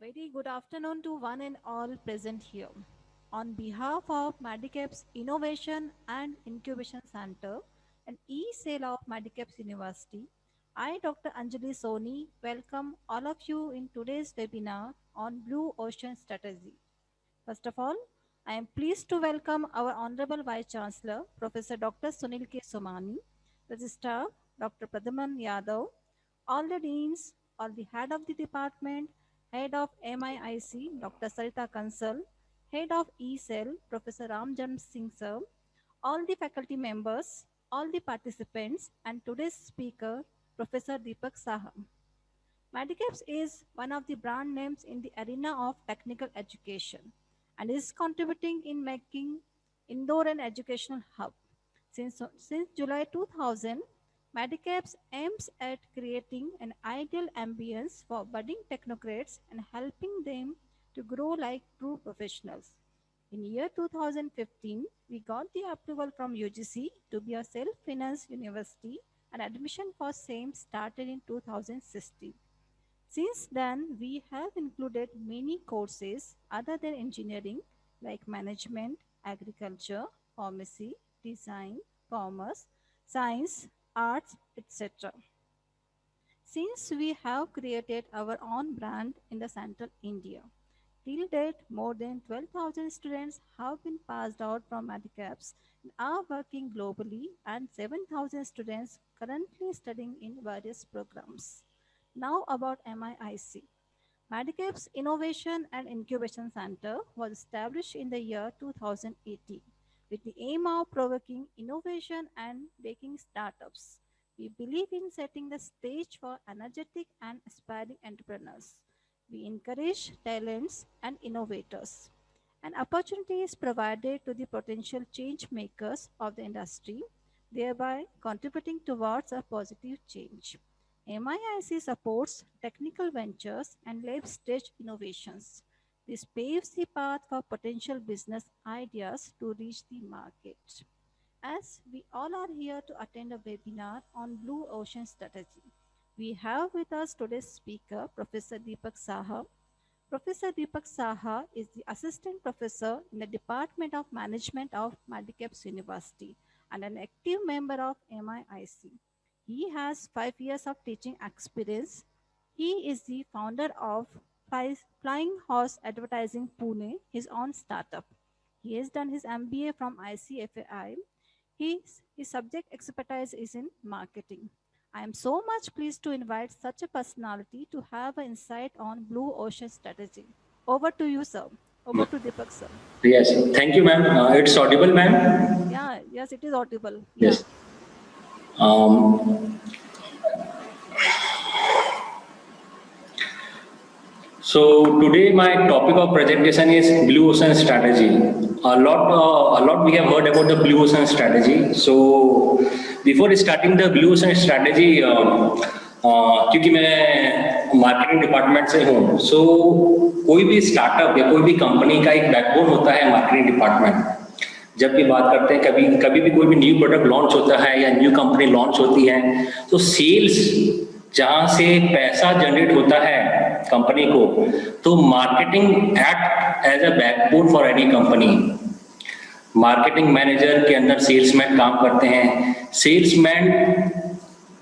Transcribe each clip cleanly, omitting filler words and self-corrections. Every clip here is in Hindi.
Very good afternoon to one and all present here. On behalf of Medicaps Innovation and Incubation Center and e-sale of Medicaps University, I, Dr. Anjali Soni, welcome all of you in today's webinar on Blue Ocean Strategy. First of all, I am pleased to welcome our Honorable Vice Chancellor, Professor Dr. Sunil K. Somani, Registrar Dr. Pradhaman Yadav, all the deans, all the head of the department, head of MIIC, Dr. Sarita Kansal, head of E-Cell, Professor Ramjan Singh Sir, all the faculty members, all the participants, and today's speaker, Professor Deepak Saha. Medicaps is one of the brand names in the arena of technical education and is contributing in making Indore an educational hub. Since July 2000, Medicaps aims at creating an ideal ambience for budding technocrats and helping them to grow like true professionals. In year 2015, we got the approval from UGC to be a self-financed university, and admission for same started in 2016. Since then, we have included many courses other than engineering like management, agriculture, pharmacy, design, commerce, science, arts, etc. Since we have created our own brand in the Central India, till date, more than 12,000 students have been passed out from Medicaps and are working globally, and 7,000 students currently studying in various programs. Now about MIIC. Medicaps Innovation and Incubation Center was established in the year 2018 with the aim of provoking innovation and making startups. We believe in setting the stage for energetic and aspiring entrepreneurs. We encourage talents and innovators. An opportunity is provided to the potential change makers of the industry, thereby contributing towards a positive change. MIIC supports technical ventures and lab stage innovations. This paves the path for potential business ideas to reach the market. As we all are here to attend a webinar on Blue Ocean Strategy, we have with us today's speaker, Professor Deepak Saha. Professor Deepak Saha is the Assistant Professor in the Department of Management of Medicaps University and an active member of MIIC. He has 5 years of teaching experience. He is the founder of Flying Horse Advertising Pune, his own startup. He has done his MBA from ICFAI. His subject expertise is in marketing. I am so much pleased to invite such a personality to have an insight on Blue Ocean Strategy. Over to you, sir. Over to Deepak, sir. Yes, thank you, ma'am. It's audible, ma'am? Yeah, yes, it is audible. Yes. So today my topic of presentation is Blue Ocean Strategy. A lot we have heard about the Blue Ocean Strategy. So before starting the Blue Ocean Strategy, क्योंकि मैं मार्केटिंग डिपार्टमेंट से हूँ, सो कोई भी स्टार्टअप या कोई भी कंपनी का एक बैकबोन होता है मार्केटिंग डिपार्टमेंट. जब भी बात करते हैं, कभी भी कोई भी न्यू प्रोडक्ट लॉन्च होता है या न्यू कंपनी लॉन्च होती है, तो सेल्स जहां से पैसा जनरेट होता है कंपनी को, तो marketing act as a backbone for any company. Marketing manager के अंदर सेल्समैन काम करते हैं. सेल्समैन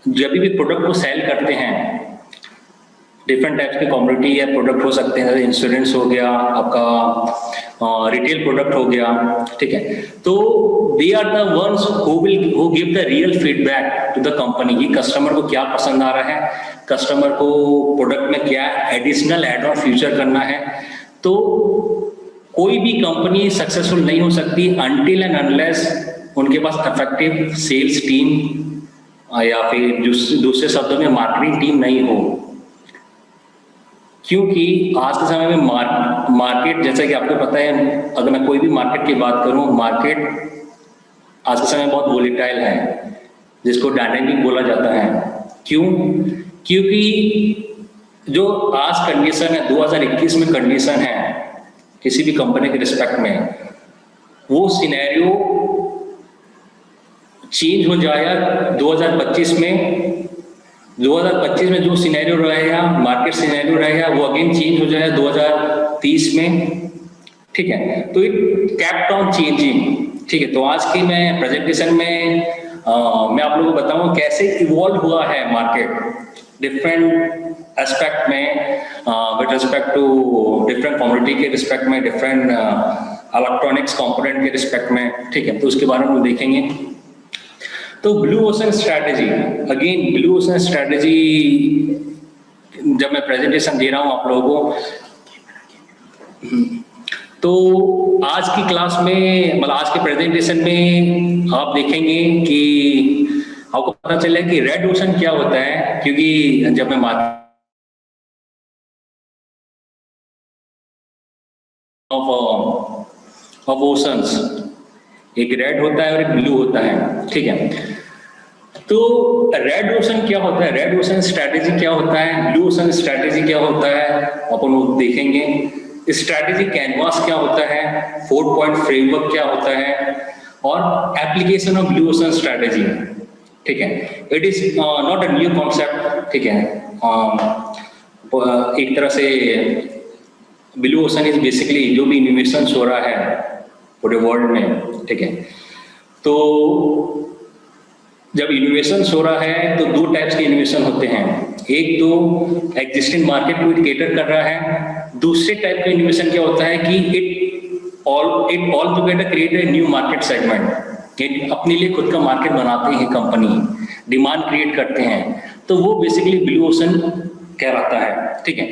जब भी प्रोडक्ट को सेल करते हैं, डिफरेंट टाइप्स के कम्युनिटी या प्रोडक्ट हो सकते हैं, इंश्योरेंस हो गया, आपका रिटेल प्रोडक्ट हो गया, ठीक है. तो they are the ones who give the real feedback to the company कि कस्टमर को क्या पसंद आ रहा है, कस्टमर को प्रोडक्ट में क्या एडिशनल एड ऑन फ्यूचर करना है. तो कोई भी कंपनी सक्सेसफुल नहीं हो सकती अनटिल एंड अनलेस उनके पास इफेक्टिव सेल्स टीम या फिर दूसरे शब्दों में मार्केटिंग टीम नहीं हो. क्योंकि आज के समय में मार्केट, जैसा कि आपको पता है, अगर मैं कोई भी मार्केट की बात करूं, मार्केट आज के समय में बहुत वोलेटाइल है, जिसको डायनामिक बोला जाता है. क्यों? क्योंकि जो आज कंडीशन है, 2021 में कंडीशन है किसी भी कंपनी के रिस्पेक्ट में, वो सिनेरियो चेंज हो जाएगा 2025 में 2025 में जो सिनेरियो रहेगा, मार्केट सिनेरियो रहेगा, वो अगेन चेंज हो जाएगा 2030 में, ठीक है। तो इट केप्ट ऑन चेंजिंग, ठीक है। तो आज की मैं प्रेजेंटेशन में मैं आप लोगों को बताऊंगा कैसे इवॉल्व हुआ है मार्केट डिफरेंट एस्पेक्ट में, with respect to different commodity के रिस्पेक्ट में, डिफरेंट इलेक्ट्रॉनिक्स कंपोनेंट के रिस्पेक्ट में, ठीक है। तो उसके बारे में देखेंगे। तो blue ocean strategy, again blue ocean strategy जब मैं प्रेजेंटेशन दे रहा हूं आप लोगों को, तो आज की क्लास में मतलब आज के प्रेजेंटेशन में आप देखेंगे कि आपको पता चले कि रेड ओशन क्या होता है, क्योंकि जब मैं ऑफ ओशंस, एक रेड होता है और एक ब्लू होता है, ठीक है। तो रेड ओशन क्या होता है, रेड ओशन स्ट्रैटेजी क्या होता है, ब्लू ओशन स्ट्रैटेजी क्या होता है, अपन वो देखेंगे। स्ट्रैटेजी कैनवास क्या होता है, 4 पॉइंट फ्रेमवर्क क्या होता है, और application of blue ocean strategy, ठीक है। It is not a new concept, ठीक है। एक तरह से ब्लू ओशन इज बेसिकली जो भी इनोवेशन हो रहा है पूरे वर्ल्ड में, ठीक है। तो जब इनोवेशन हो रहा है तो 2 टाइप्स के इनोवेशन होते हैं, एक तो एग्जिस्टिंग मार्केट को केटर कर रहा है, दूसरे टाइप का इनोवेशन क्या होता है कि it all together create a new market segment, अपने लिए खुद का मार्केट बनाते हैं कंपनी, डिमांड क्रिएट करते हैं, तो वो बेसिकली ब्लू ओशन कहलाता है, ठीक है।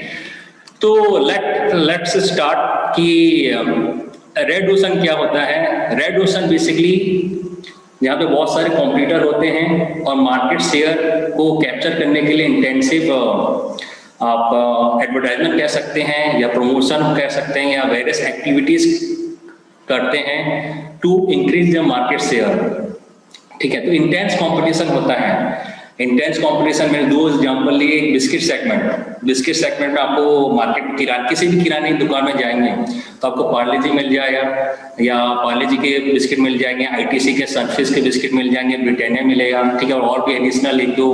तो लेट्स स्टार्ट कि रेड ओशन क्या होता है। रेड ओशन बेसिकली यहाँ पे बहुत सारे कॉम्पिटिटर होते हैं और मार्केट शेयर को कैप्चर करने के लिए इंटेंसिव आप एडवर्टाइजमेंट कह सकते हैं या प्रमोशन कह सकते हैं या वेरियस एक्टिविटीज करते हैं to increase the market share, ठीक है। तो इंटेंस कंपटीशन होता है। इंटेंस कंपटीशन में 2 एग्जांपल लिए, बिस्किट सेगमेंट में आपको मार्केट किसी भी किराने की दुकान में जाएंगे तो आपको पार्ले जी मिल जाएगा या पार्ले जी के बिस्किट मिल जाएंगे, आईटीसी के सनफिश के बिस्किट मिल जाएंगे, ब्रिटानिया मिलेगा, ठीक है, और भी एडिशनल 1-2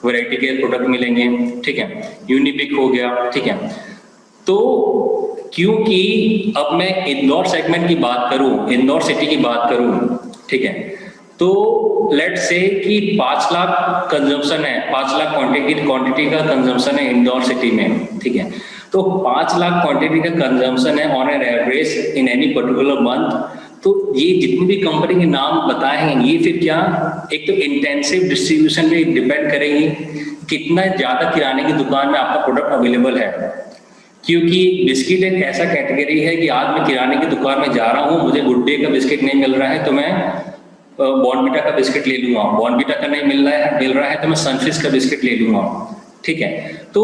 वैरायटी के प्रोडक्ट मिलेंगे, ठीक है। यूनिबिक हो गया, ठीक है। तो क्योंकि अब मैं इंदौर सेगमेंट की बात करूं, इंदौर सिटी की बात करूं, ठीक है, तो लेट्स से कि 5 लाख कंजम्पशन है, 5 लाख क्वांटिटी का कंजम्पशन है इंदौर सिटी में, ठीक है। तो 5 लाख क्वांटिटी का कंजम्पशन है on an average in any particular month. तो ये जितनी भी कंपनी के नाम बताए हैं ये फिर क्या, एक तो इंटेंसिव डिस्ट्रीब्यूशन पे डिपेंड करेगी, कितना ज्यादा किराने की दुकान में आपका प्रोडक्ट अवेलेबल है, क्योंकि बिस्किट एक ऐसा कैटेगरी है कि आज मैं किराने की दुकान में जा रहा हूँ, मुझे गुड डे का बिस्किट नहीं मिल रहा है तो मैं बॉर्नविटा का बिस्किट ले लूंगा, बॉर्नविटा का नहीं मिल रहा है तो मैं सनफिश का बिस्किट ले लूंगा, ठीक है। तो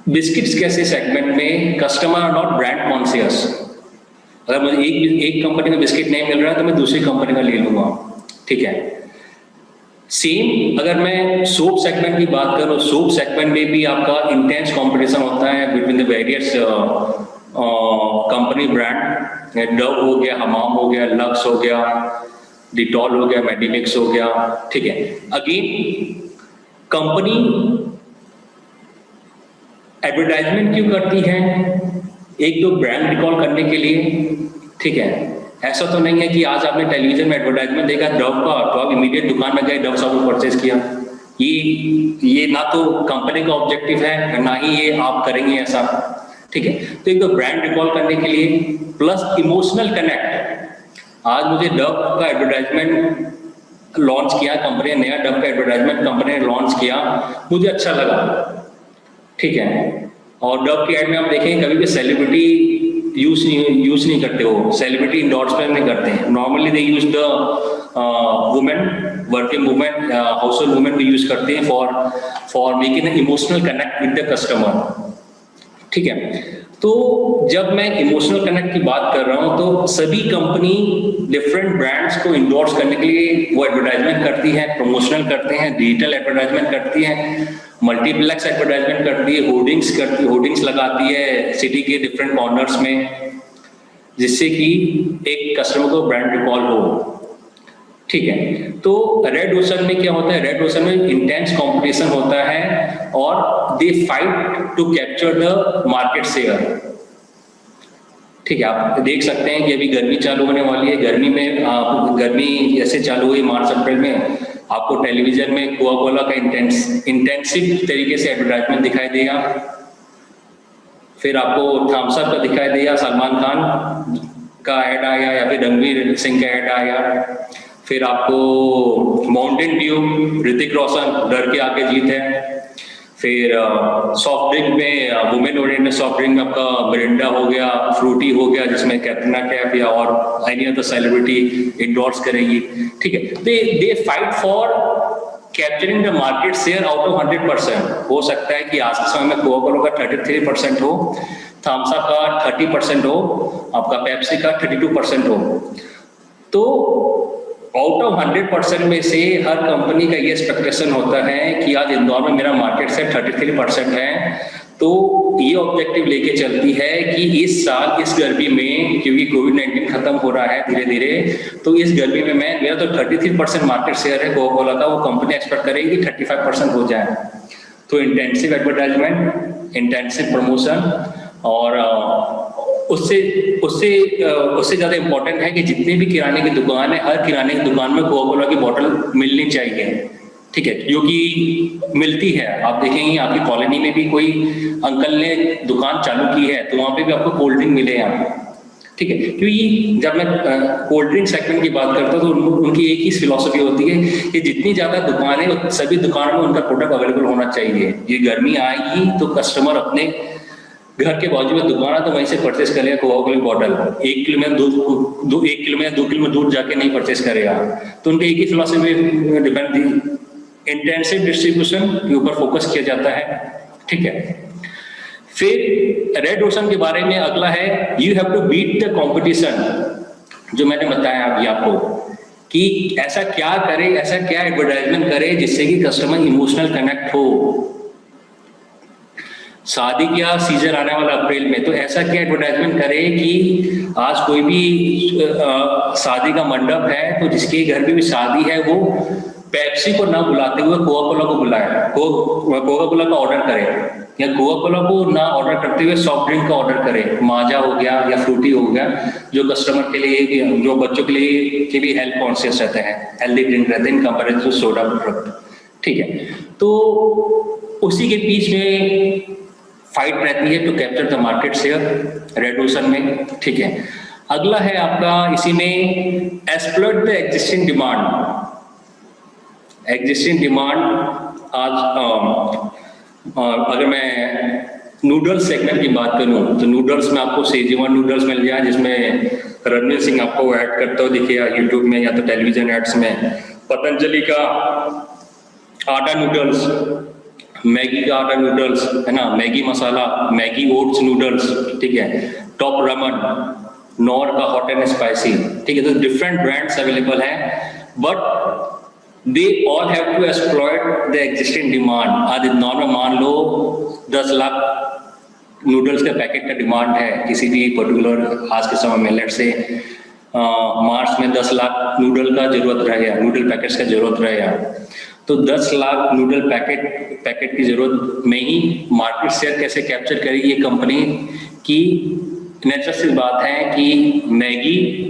बिस्किट्स कैसे सेगमेंट में customer are not brand conscious, अगर मुझे एक कंपनी का बिस्किट नहीं मिल रहा है तो मैं दूसरी कंपनी का ले लूंगा, ठीक है। सेम अगर मैं सोप सेगमेंट की बात करूं, सोप सेगमेंट में भी आपका इंटेंस कंपटीशन होता है between the various company brand, Dove हो गया, हमाम हो गया, लक्स हो गया, डिटॉल हो गया, मेडिमिक्स हो गया, ठीक है। अगेन कंपनी एडवर्टाइजमेंट क्यों करती है, एक तो ब्रांड रिकॉल करने के लिए, ठीक है। ऐसा तो नहीं है कि आज आपने टेलीविजन में एडवर्टाइजमेंट देखा डव का तो आप इमीडिएट दुकान में गए डव साबुन परचेज किया, ये ना तो कंपनी का ऑब्जेक्टिव है ना ही ये आप करेंगे ऐसा, ठीक है। तो एक तो ब्रांड रिकॉल करने के लिए प्लस इमोशनल कनेक्ट। आज मुझे डव का एडवर्टाइजमेंट लॉन्च किया कंपनी, नया डव का एडवर्टाइजमेंट कंपनी ने लॉन्च किया, मुझे अच्छा लगा, ठीक है। और डव की एड में आप देखें कभी भी सेलिब्रिटी यूज नहीं करते हो, सेलिब्रिटी इंडोर्समेंट नहीं करते हैं, normally they use the women, working women, house hold women भी यूज करते हैं for making an emotional connect with the customer, ठीक है। तो जब मैं इमोशनल कनेक्ट की बात कर रहा हूं तो सभी कंपनी डिफरेंट ब्रांड्स को इंडोर्स करने के लिए वो एडवर्टाइजमेंट करती है, प्रमोशनल करते हैं, डिजिटल एडवर्टाइजमेंट करती है, मल्टीप्लेक्स एडवर्टाइजमेंट करती है, होर्डिंग्स लगाती है सिटी के डिफरेंट कॉर्नर्स में, जिससे कि एक कस्टमर को ब्रांड रिकॉल हो, ठीक है। तो रेड ओशन में क्या होता है, रेड ओशन में इंटेंस कंपटीशन होता है और they fight to capture the market share. ठीक है, आप देख सकते हैं कि अभी गर्मी चालू होने वाली है। गर्मी में गर्मी जैसे चालू हुई मार्च अप्रैल में, आपको टेलीविजन में कोका कोला का इंटेंसिव तरीके से एडवर्टाइजमेंट दिखाई देगा। फिर आपको थम्स अप का दिखाई देगा, सलमान खान का ऐड आया या फिर रणवीर सिंह का ऐड आया। फिर आपको माउंटेन ड्यू, ऋतिक रोशन, डर के आगे जीत है। फिर सॉफ्ट ड्रिंक में वुमेन ओरिएंटेड सॉफ्ट ड्रिंक में आपका मिरिंडा हो गया, फ्रूटी हो गया, जिसमें कैटरीना कैफ या और एनी अदर सेलिब्रिटी एंडोर्स करेगी। ठीक है, they fight for capturing the market share out of 100%। हो सकता है कि आज के समय में कोका कोला का 33% हो, थम्स अप का 30% हो, आपका पेप्सी का 32% हो। तो आउट ऑफ 100% में से हर कंपनी का ये एक्सपेक्टेशन होता है कि आज इंदौर में मेरा मार्केट शेयर 33% है। तो ये ऑब्जेक्टिव लेके चलती है कि इस साल इस गर्मी में, क्योंकि कोविड-19 खत्म हो रहा है धीरे धीरे, तो इस गर्मी में मेरा तो 33% मार्केट शेयर है कोका कोला का, वो कंपनी एक्सपेक्ट करेगी कि 35% हो जाए। तो इंटेंसिव एडवर्टाइजमेंट, इंटेंसिव प्रमोशन, और उससे ज्यादा इंपॉर्टेंट है कि जितनी भी किराने की दुकान है, हर किराने की दुकान में कोका कोला की बोतल मिलनी चाहिए। ठीक है, क्योंकि मिलती है। आप देखेंगे आपकी कॉलोनी में भी कोई अंकल ने दुकान चालू की है तो वहां पे भी आपको कोल्ड ड्रिंक मिलेगा। ठीक है, क्योंकि जब मैं कोल्ड ड्रिंक सेगमेंट की बात करता हूँ तो उनकी एक ही फिलॉसफी होती है कि जितनी ज्यादा दुकानें, सभी दुकानों में उनका प्रोडक्ट अवेलेबल होना चाहिए। ये गर्मी आएगी तो कस्टमर अपने घर के बाजू में दुकान है तो वहीं से परचेस करेगा कोका कोला की बॉटल। 1 किलो में 2 किलो में दूर जाके नहीं परचेस करेगा। तो उनके एक ही फिलॉसफी डिपेंड, इंटेंसिव डिस्ट्रीब्यूशन के ऊपर फोकस किया जाता है। ठीक है, फिर रेड ओशन के बारे में अगला है, you have to beat the competition. जो मैंने बताया अभी आपको कि ऐसा क्या करे, ऐसा क्या एडवर्टाइजमेंट करे जिससे कि कस्टमर इमोशनल कनेक्ट हो। शादी का सीजन आने वाला अप्रैल में, तो ऐसा क्या एडवर्टाइजमेंट करे कि आज कोई भी शादी का मंडप है तो जिसके घर में भी शादी है वो पेप्सी को ना बुलाते हुए कोका कोला को बुलाए, कोका कोला का ऑर्डर करे, या कोका कोला को ना ऑर्डर करते हुए सॉफ्ट ड्रिंक का ऑर्डर करे, माजा हो गया या फ्रूटी हो गया, जो कस्टमर के लिए, जो बच्चों के लिए हेल्थ कॉन्शियस रहते हैं, हेल्दी ड्रिंक रहते हैं in comparison to soda product. ठीक है, तो उसी के बीच में फाइट रहती है to capture the market share red ocean में। ठीक है, अगला है आपका इसी में exploit the existing demand. Existing demand आज अगर मैं नूडल्स सेगमेंट की बात करूं तो नूडल्स में आपको सेजवान नूडल्स मिल जाए, जिसमें रणवीर सिंह आपको ऐड करता हुआ दिखेगा यूट्यूब में या तो टेलीविजन एड्स में। पतंजलि का आटा नूडल्स, मैगी का आटा नूडल्स है ना, Maggi masala, Maggi oats noodles. ठीक है, टॉप रमन, नॉर का हॉट एंड स्पाइसी। ठीक है, तो डिफरेंट ब्रांड्स अवेलेबल हैं, but they all have to exploit the existing demand. आज इंदौर में मान लो 10 लाख नूडल्स के पैकेट का डिमांड है किसी भी पर्टिकुलर आज के समय में, लेट से मार्च में 10 लाख नूडल का जरूरत रहेगा, नूडल पैकेट्स का जरूरत रहेगा। तो 10 लाख नूडल पैकेट की जरूरत में ही मार्केट शेयर कैसे कैप्चर करेगी ये कंपनी की। नेचुरल सी बात है कि मैगी,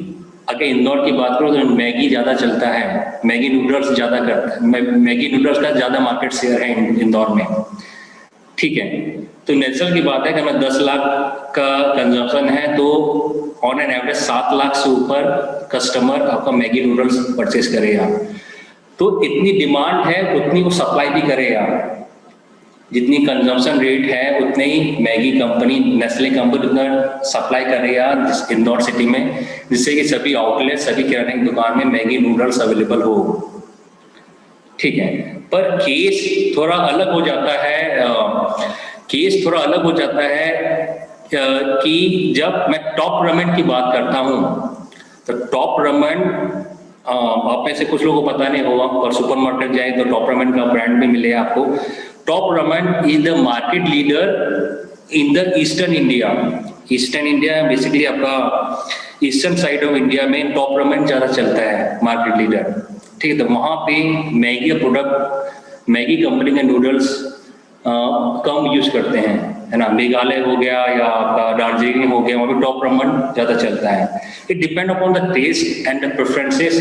अगर इंदौर की बात करो तो मैगी ज्यादा चलता है, मैगी नूडल्स ज्यादा करता है, मैगी नूडल्स का ज्यादा मार्केट शेयर है इंदौर में। ठीक है, तो नेचुरल की बात है कि मैं 10 लाख का कंजम्पशन है तो ऑन एन एवरेज 7 लाख से ऊपर कस्टमर आपका मैगी नूडल्स परचेस करेगा। तो इतनी डिमांड है उतनी वो सप्लाई भी करेगा, जितनी कंजम्पशन रेट है उतने ही मैगी कंपनी, नेस्ले कंपनी उतना सप्लाई करेगा इंदौर सिटी में, जिससे कि सभी आउटलेट, सभी किराने की दुकान में मैगी नूडल्स अवेलेबल हो। ठीक है, पर केस थोड़ा अलग हो जाता है, कि जब मैं टॉप रमेन की बात करता हूं तो टॉप रमेन, आप में से कुछ लोगों को पता नहीं होगा, और सुपरमार्केट जाए तो टॉप रमेन का ब्रांड भी मिलेगा आपको। Top Ramen is the market leader in the eastern India. Eastern India basically आपका ईस्टर्न साइड ऑफ इंडिया में टॉप रमेन ज़्यादा चलता है, मार्केट लीडर, ठीक है। तो वहाँ पे मैगी प्रोडक्ट, मैगी कंपनी के नूडल्स कम यूज करते हैं, है ना। मेघालय हो गया या आपका दार्जिलिंग हो गया, वहाँ पे टॉप रमन ज़्यादा चलता है। It depend upon the taste and the preferences,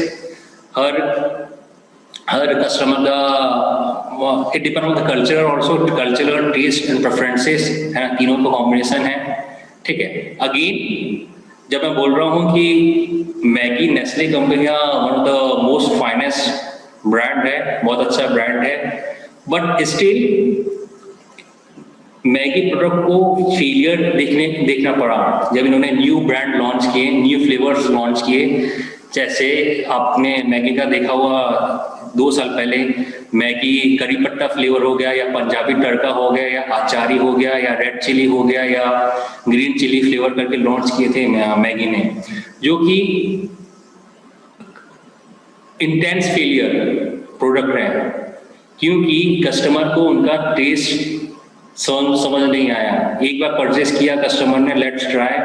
हर कस्टमर का, it depend on the culture also, cultural taste and preferences, है ना, तीनों का कॉम्बिनेशन है, ठीक है। अगेन जब मैं बोल रहा हूँ कि मैगी नेस्ले कंपनी का one of the most finest brand है, बहुत अच्छा ब्रांड है, बट स्टिल मैगी प्रोडक्ट को फेलियर देखना पड़ा जब इन्होंने न्यू ब्रांड लॉन्च किए, न्यू फ्लेवर्स लॉन्च किए। जैसे आपने मैगी का देखा हुआ 2 साल पहले मैगी करी पत्ता फ्लेवर हो गया, या पंजाबी तड़का हो गया, या अचारी हो गया, या रेड चिली हो गया, या ग्रीन चिली फ्लेवर करके लॉन्च किए थे मैगी ने, जो कि इंटेंस फेलियर प्रोडक्ट है, क्योंकि कस्टमर को उनका टेस्ट समझ नहीं आया। एक बार परचेस किया कस्टमर ने, लेट्स ट्राई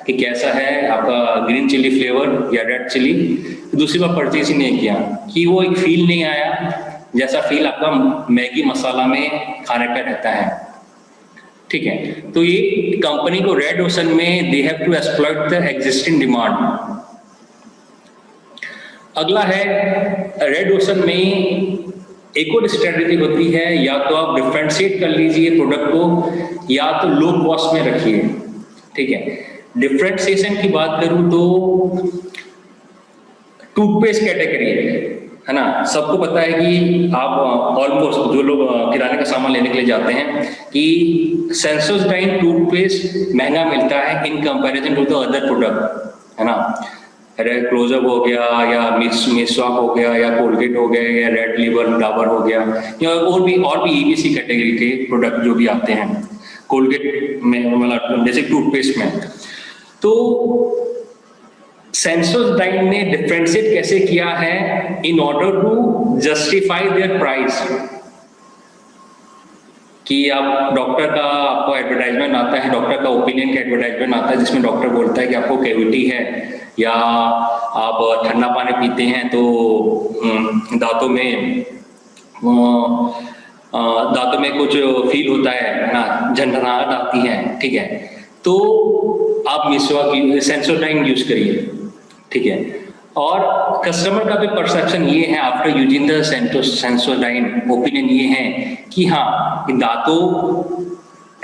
कि कैसा है आपका ग्रीन चिली फ्लेवर या रेड चिली, दूसरी बार परचेस ही नहीं किया, कि वो एक फील नहीं आया जैसा फील आपका मैगी मसाला में खाने का रहता है, ठीक है। तो ये कंपनी को रेड ओशन में they have to exploit the existing demand. अगला है रेड ओशन में एक और स्ट्रेटेजी होती है, या तो आप डिफरेंशिएट कर लीजिए प्रोडक्ट को, या तो लो कॉस्ट में रखिए, ठीक है। डिफरेंशिएशन की बात करूं तो टूथपेस्ट कैटेगरी है ना, सबको पता है कि आप ऑलमोस्ट जो लोग किराने का सामान लेने के लिए जाते हैं कि सेंसोडाइन टूथपेस्ट महंगा मिलता है in comparison to the other product, है ना। क्लोजअप हो गया, या मिसवाक हो गया, या कोलगेट हो गया, या रेड लेबल डाबर हो गया, या और भी ईबीसी कैटेगरी के प्रोडक्ट जो भी आते हैं कोलगेट में, मतलब जैसे टूथपेस्ट में। तो सेंसोडाइन ने डिफरेंशिएट कैसे किया है in order to justify their price, कि आप डॉक्टर का आपको एडवर्टाइजमेंट आता है, डॉक्टर का ओपिनियन का एडवर्टाइजमेंट आता है, जिसमें डॉक्टर बोलता है कि आपको कैविटी है, या आप ठंडा पानी पीते हैं तो दांतों में कुछ फील होता है ना, झंझनाहट आती है, ठीक है। तो आप मिसवाक सेंसोडाइन यूज करिए, ठीक है। और कस्टमर का भी परसेप्शन ये है after using the Sensodyne, opinion ये है कि हाँ दांतों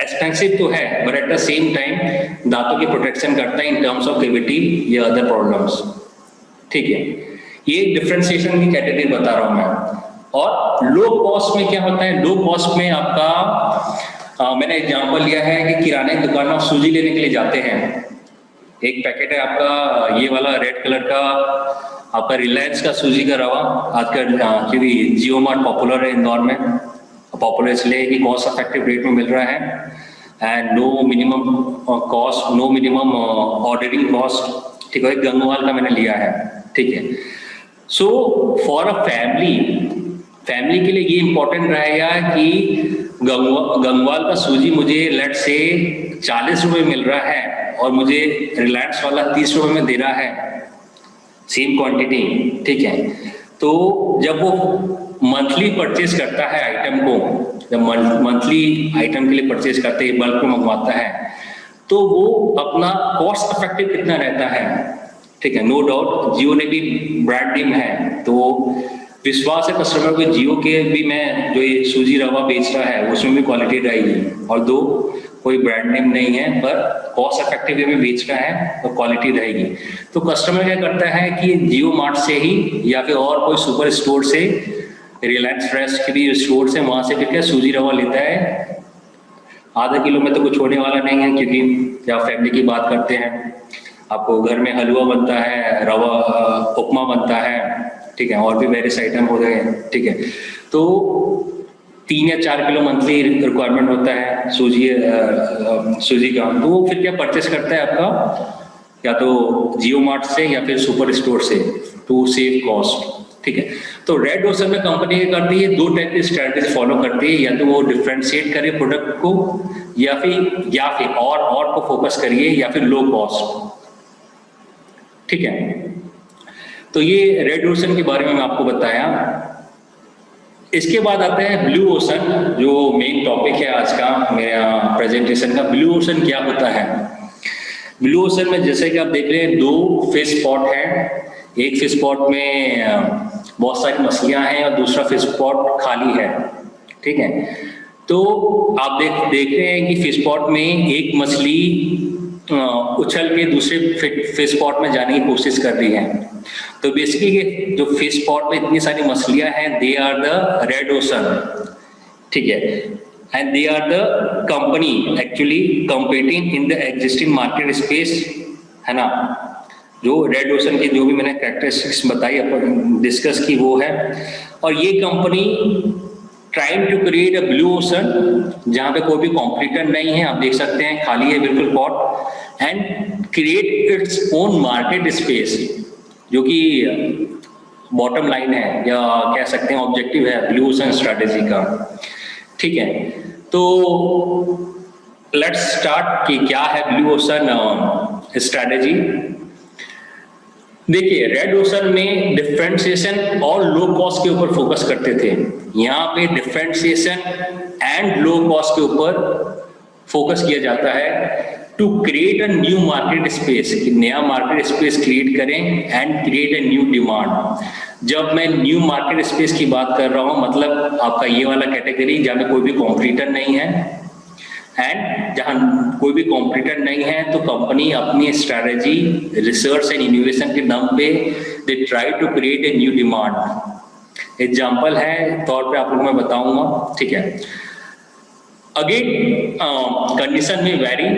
एक्सपेंसिव तो है, but at the same time दांतों की प्रोटेक्शन करता है इन टर्म्स ऑफ कैविटी या अदर प्रॉब्लम्स, ठीक है। ये डिफरेंशिएशन की कैटेगरी बता रहा हूं मैं। और लो कॉस्ट में क्या होता है, लो कॉस्ट में आपका मैंने एग्जांपल लिया है कि किराने की दुकान में सूजी लेने के लिए जाते हैं, एक पैकेट है आपका ये वाला रेड कलर का, आपका रिलायंस का सूजी का रवा, आजकल क्योंकि जियो मार्ट पॉपुलर है इंदौर में, पॉपुलर इसलिए कि कॉस्ट इफेक्टिव रेट में मिल रहा है, and no minimum cost, no minimum ordering cost, ठीक है। गंगवाल का मैंने लिया है, ठीक है। सो फॉर अ फैमिली के लिए ये इंपॉर्टेंट रहेगा कि गंगवाल का सूजी मुझे लेट से 40 रुपए मिल रहा है और मुझे रिलायंस वाला 30 रुपए में दे रहा है, सेम क्वांटिटी, ठीक है। तो जब वो मंथली परचेज करता है आइटम को, जब मंथली आइटम के लिए परचेज करते हैं, बल्क में मंगवाता है, तो वो अपना कॉस्ट इफेक्टिव कितना रहता है, ठीक है। नो डाउट जियो ने भी ब्रांड नेम है, तो विश्वास है कस्टमर को जियो के भी मैं जो ये सूजी रवा बेच रहा है उसमें भी क्वालिटी रहेगी, और दो कोई ब्रांड नेम नहीं है पर कॉस्ट इफेक्टिव वे में बेच रहा है तो क्वालिटी रहेगी। तो कस्टमर क्या करता है कि जियो मार्ट से ही या फिर और कोई सुपर स्टोर से, रिलायंस फ्रेश के भी स्टोर से, वहां से फिर क्या सूजी रवा लेता है। आधा किलो में तो कुछ होने वाला नहीं है, क्योंकि जब फैमिली की बात करते हैं आपको घर में हलवा बनता है, रवा उपमा बनता है, ठीक है, और भी वेरियस आइटम हो गए, ठीक है। तो 3 या 4 किलो मंथली रिक्वायरमेंट होता है सूजी का, तो वो फिर क्या परचेस करता है आपका या तो जियो मार्ट से या फिर सुपर स्टोर से, टू सेव कॉस्ट, ठीक है। तो रेड ओशन में कंपनी क्या करती है, 2 टाइप की स्ट्रेटजी फॉलो करती है, या तो वो डिफरेंशिएट करे प्रोडक्ट को, या फिर और को फोकस करिए, या फिर लो कॉस्ट। ठीक है, तो ये रेड ओशन के बारे में मैं आपको बताया। इसके बाद आता है ब्लू ओशन, जो मेन टॉपिक है आज का मेरा प्रेजेंटेशन का। ब्लू ओशन क्या होता है? ब्लू ओशन में जैसे कि आप देख रहे हैं 2 फिश पॉट है। एक फिश पॉट में बहुत सारी मछलियां हैं और दूसरा फिश पॉट खाली है, ठीक है। तो आप देख रहे हैं कि फिश पॉट में एक मछली उछल के दूसरे फिश पॉट में जाने की कोशिश कर रही है। तो बेसिकली जो फिश पॉट में इतनी सारी मछलियां हैं, they are the red ocean, ठीक है। And they are the company actually competing in the existing market space, है ना। जो रेड ओशन की जो भी मैंने कैरेक्टरिस्टिक्स बताई डिस्कस की वो है। और ये company trying to create a blue ocean जहां पे कोई भी कॉम्पिटिटर नहीं है, आप देख सकते हैं खाली है बिल्कुल pot, and create its own market space, जो कि बॉटम लाइन है या कह सकते हैं ऑब्जेक्टिव है ब्लू ओशन स्ट्रैटेजी का, ठीक है। तो लेट्स स्टार्ट कि क्या है ब्लू ओशन स्ट्रैटेजी। देखिए, रेड ओशन में डिफरेंशिएशन और लो कॉस्ट के ऊपर फोकस करते थे। यहाँ पे डिफरेंशिएशन एंड लो कॉस्ट के ऊपर फोकस किया जाता है to create a new market space, कि नया मार्केट स्पेस क्रिएट करें and create a new demand. जब मैं न्यू मार्केट स्पेस की बात कर रहा हूँ, मतलब आपका ये वाला कैटेगरी जहाँ पे कोई भी कॉम्पिटिटर नहीं है, एंड जहां कोई भी कॉम्पिटिटर नहीं है, तो कंपनी अपनी स्ट्रैटेजी, रिसर्च एंड इनोवेशन के दम पे they try to create a new demand. Example है तौर पे आप लोग मैं बताऊंगा, ठीक है। अगेन कंडीशन में very,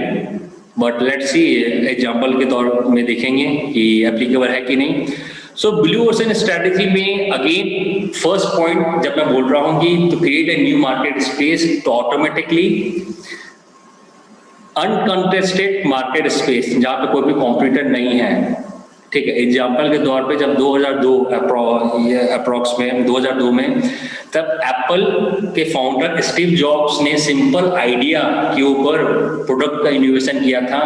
but let's see example के तौर में देखेंगे कि एप्लीकेबल है कि नहीं। सो ब्लू ओशन स्ट्रैटेजी में अगेन फर्स्ट पॉइंट जब मैं बोल रहा हूं कि to create a new market space, तो ऑटोमेटिकली अनकंटेस्टेड मार्केट स्पेस जहां पे कोई भी कॉम्पिटिटर नहीं है, ठीक है। एग्जाम्पल के तौर पे जब 2002 अप्रॉक्स में 2002 में तब एप्पल के फाउंडर स्टीव जॉब्स ने सिंपल आइडिया के ऊपर प्रोडक्ट का इनोवेशन किया था।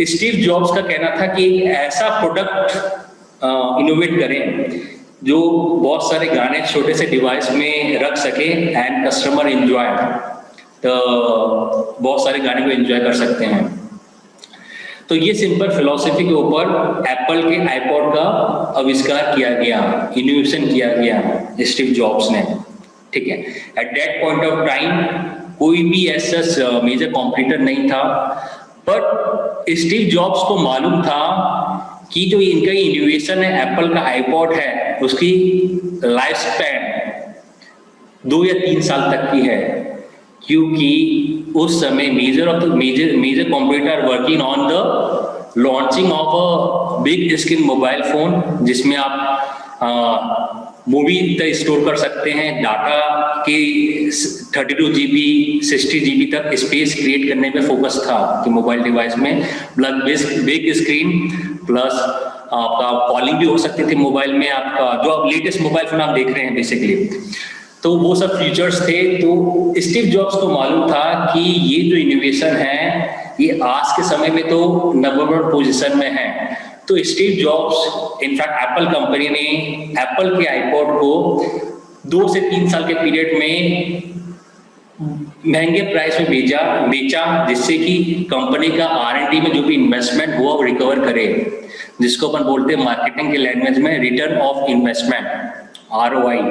स्टीव जॉब्स का कहना था कि ऐसा प्रोडक्ट इनोवेट करें जो बहुत सारे गाने छोटे से डिवाइस में रख सके एंड कस्टमर एंजॉय, तो बहुत सारे गाने को एंजॉय कर सकते हैं। तो ये सिंपल फिलॉसफी के ऊपर एप्पल के आईपॉड का आविष्कार किया गया, इनोवेशन किया गया स्टीव जॉब्स ने, ठीक है। At that point of time कोई भी ऐसा मेजर कॉम्पिटिटर नहीं था, बट स्टीव जॉब्स को मालूम था कि जो इनका इनोवेशन है, एप्पल का आईपॉड है, उसकी लाइफ स्पैन 2 या 3 साल तक की है, क्योंकि उस समय major competitor working on the launching of a big screen mobile phone, जिसमें आप मूवी तक स्टोर कर सकते हैं, डाटा के 32 GB 60 GB तक स्पेस क्रिएट करने पे फोकस था कि मोबाइल डिवाइस में, प्लस बिग स्क्रीन, प्लस आपका कॉलिंग भी हो सकती थी मोबाइल में, आपका जो आप लेटेस्ट मोबाइल फोन आप देख रहे हैं बेसिकली, तो वो सब फीचर्स थे। तो स्टीव जॉब्स को मालूम था कि ये जो इनोवेशन है ये आज के समय में तो नंबर पोजीशन में है। तो Steve jobs in fact Apple company ने एप्पल के आईपॉड को 2 से 3 साल के पीरियड में महंगे प्राइस में बेचा, जिससे कि कंपनी का R&D में जो भी इन्वेस्टमेंट हुआ वो रिकवर करे, जिसको अपन बोलते हैं मार्केटिंग के लैंग्वेज में रिटर्न ऑफ इन्वेस्टमेंट, ROI,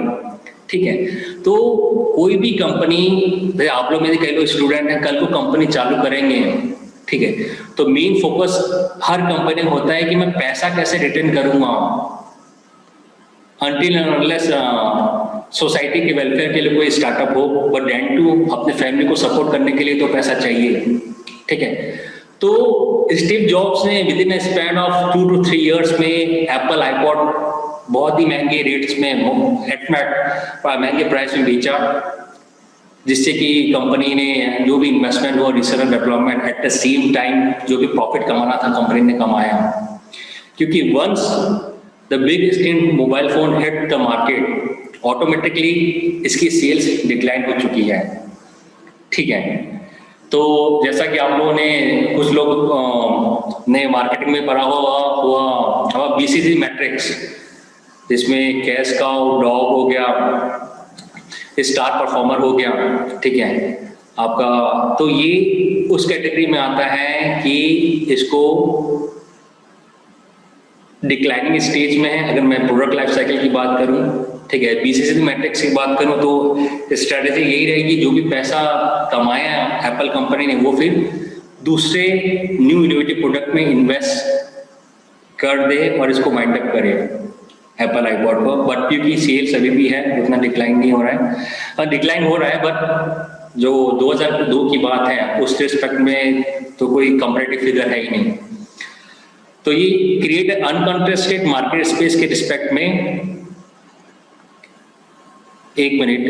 ठीक है। तो कोई भी कंपनी, आप लोग मेरे कई लोग स्टूडेंट हैं, कल को कंपनी चालू करेंगे, ठीक है, तो मेन फोकस हर कंपनी में होता है कि मैं पैसा कैसे रिटर्न करूंगा, अनटिल एंड अनलेस सोसाइटी के वेलफेयर के लिए कोई स्टार्टअप हो, बट देन टू अपने फैमिली को सपोर्ट करने के लिए तो पैसा चाहिए, ठीक है। तो स्टीव जॉब्स ने with in span of 2 to 3 years में एप्पल आईपॉड बहुत ही महंगे रेट्स में, महंगे प्राइस में बेचा, जिससे कि कंपनी ने जो भी इन्वेस्टमेंट हुआ research and development, at the same time जो भी प्रॉफिट कमाना था कंपनी ने कमाया, क्योंकि once the big screen mobile phone hit the market, automatically इसकी सेल्स डिक्लाइन हो चुकी है, ठीक है। तो जैसा कि आप लोगों ने कुछ लोग ने मार्केटिंग में पढ़ा हुआ हमारा BCG मैट्रिक्स, जिसमें कैश काउ, डॉग हो गया, स्टार परफॉर्मर हो गया, ठीक है आपका। तो ये उस कैटेगरी में आता है कि इसको डिक्लाइनिंग स्टेज में है। अगर मैं प्रोडक्ट लाइफ साइकिल की बात करूं, ठीक है, BCG मैट्रिक्स की बात करूं तो स्ट्रेटेजी यही रहेगी, जो भी पैसा कमाया एप्पल कंपनी ने वो फिर दूसरे न्यू इनोवेटिव प्रोडक्ट में इन्वेस्ट कर दे और इसको वाइंड अप करे एप्पल आईपॉड को। बट क्योंकि सेल्स अभी भी है, उतना डिक्लाइन नहीं हो रहा है, डिक्लाइन हो रहा है, बट जो 2002 की बात है उस रिस्पेक्ट में तो कोई कंपैरेटिव फिगर है ही नहीं। तो ये क्रिएट अनकंटेस्टेड मार्केट स्पेस के रिस्पेक्ट में, एक मिनट,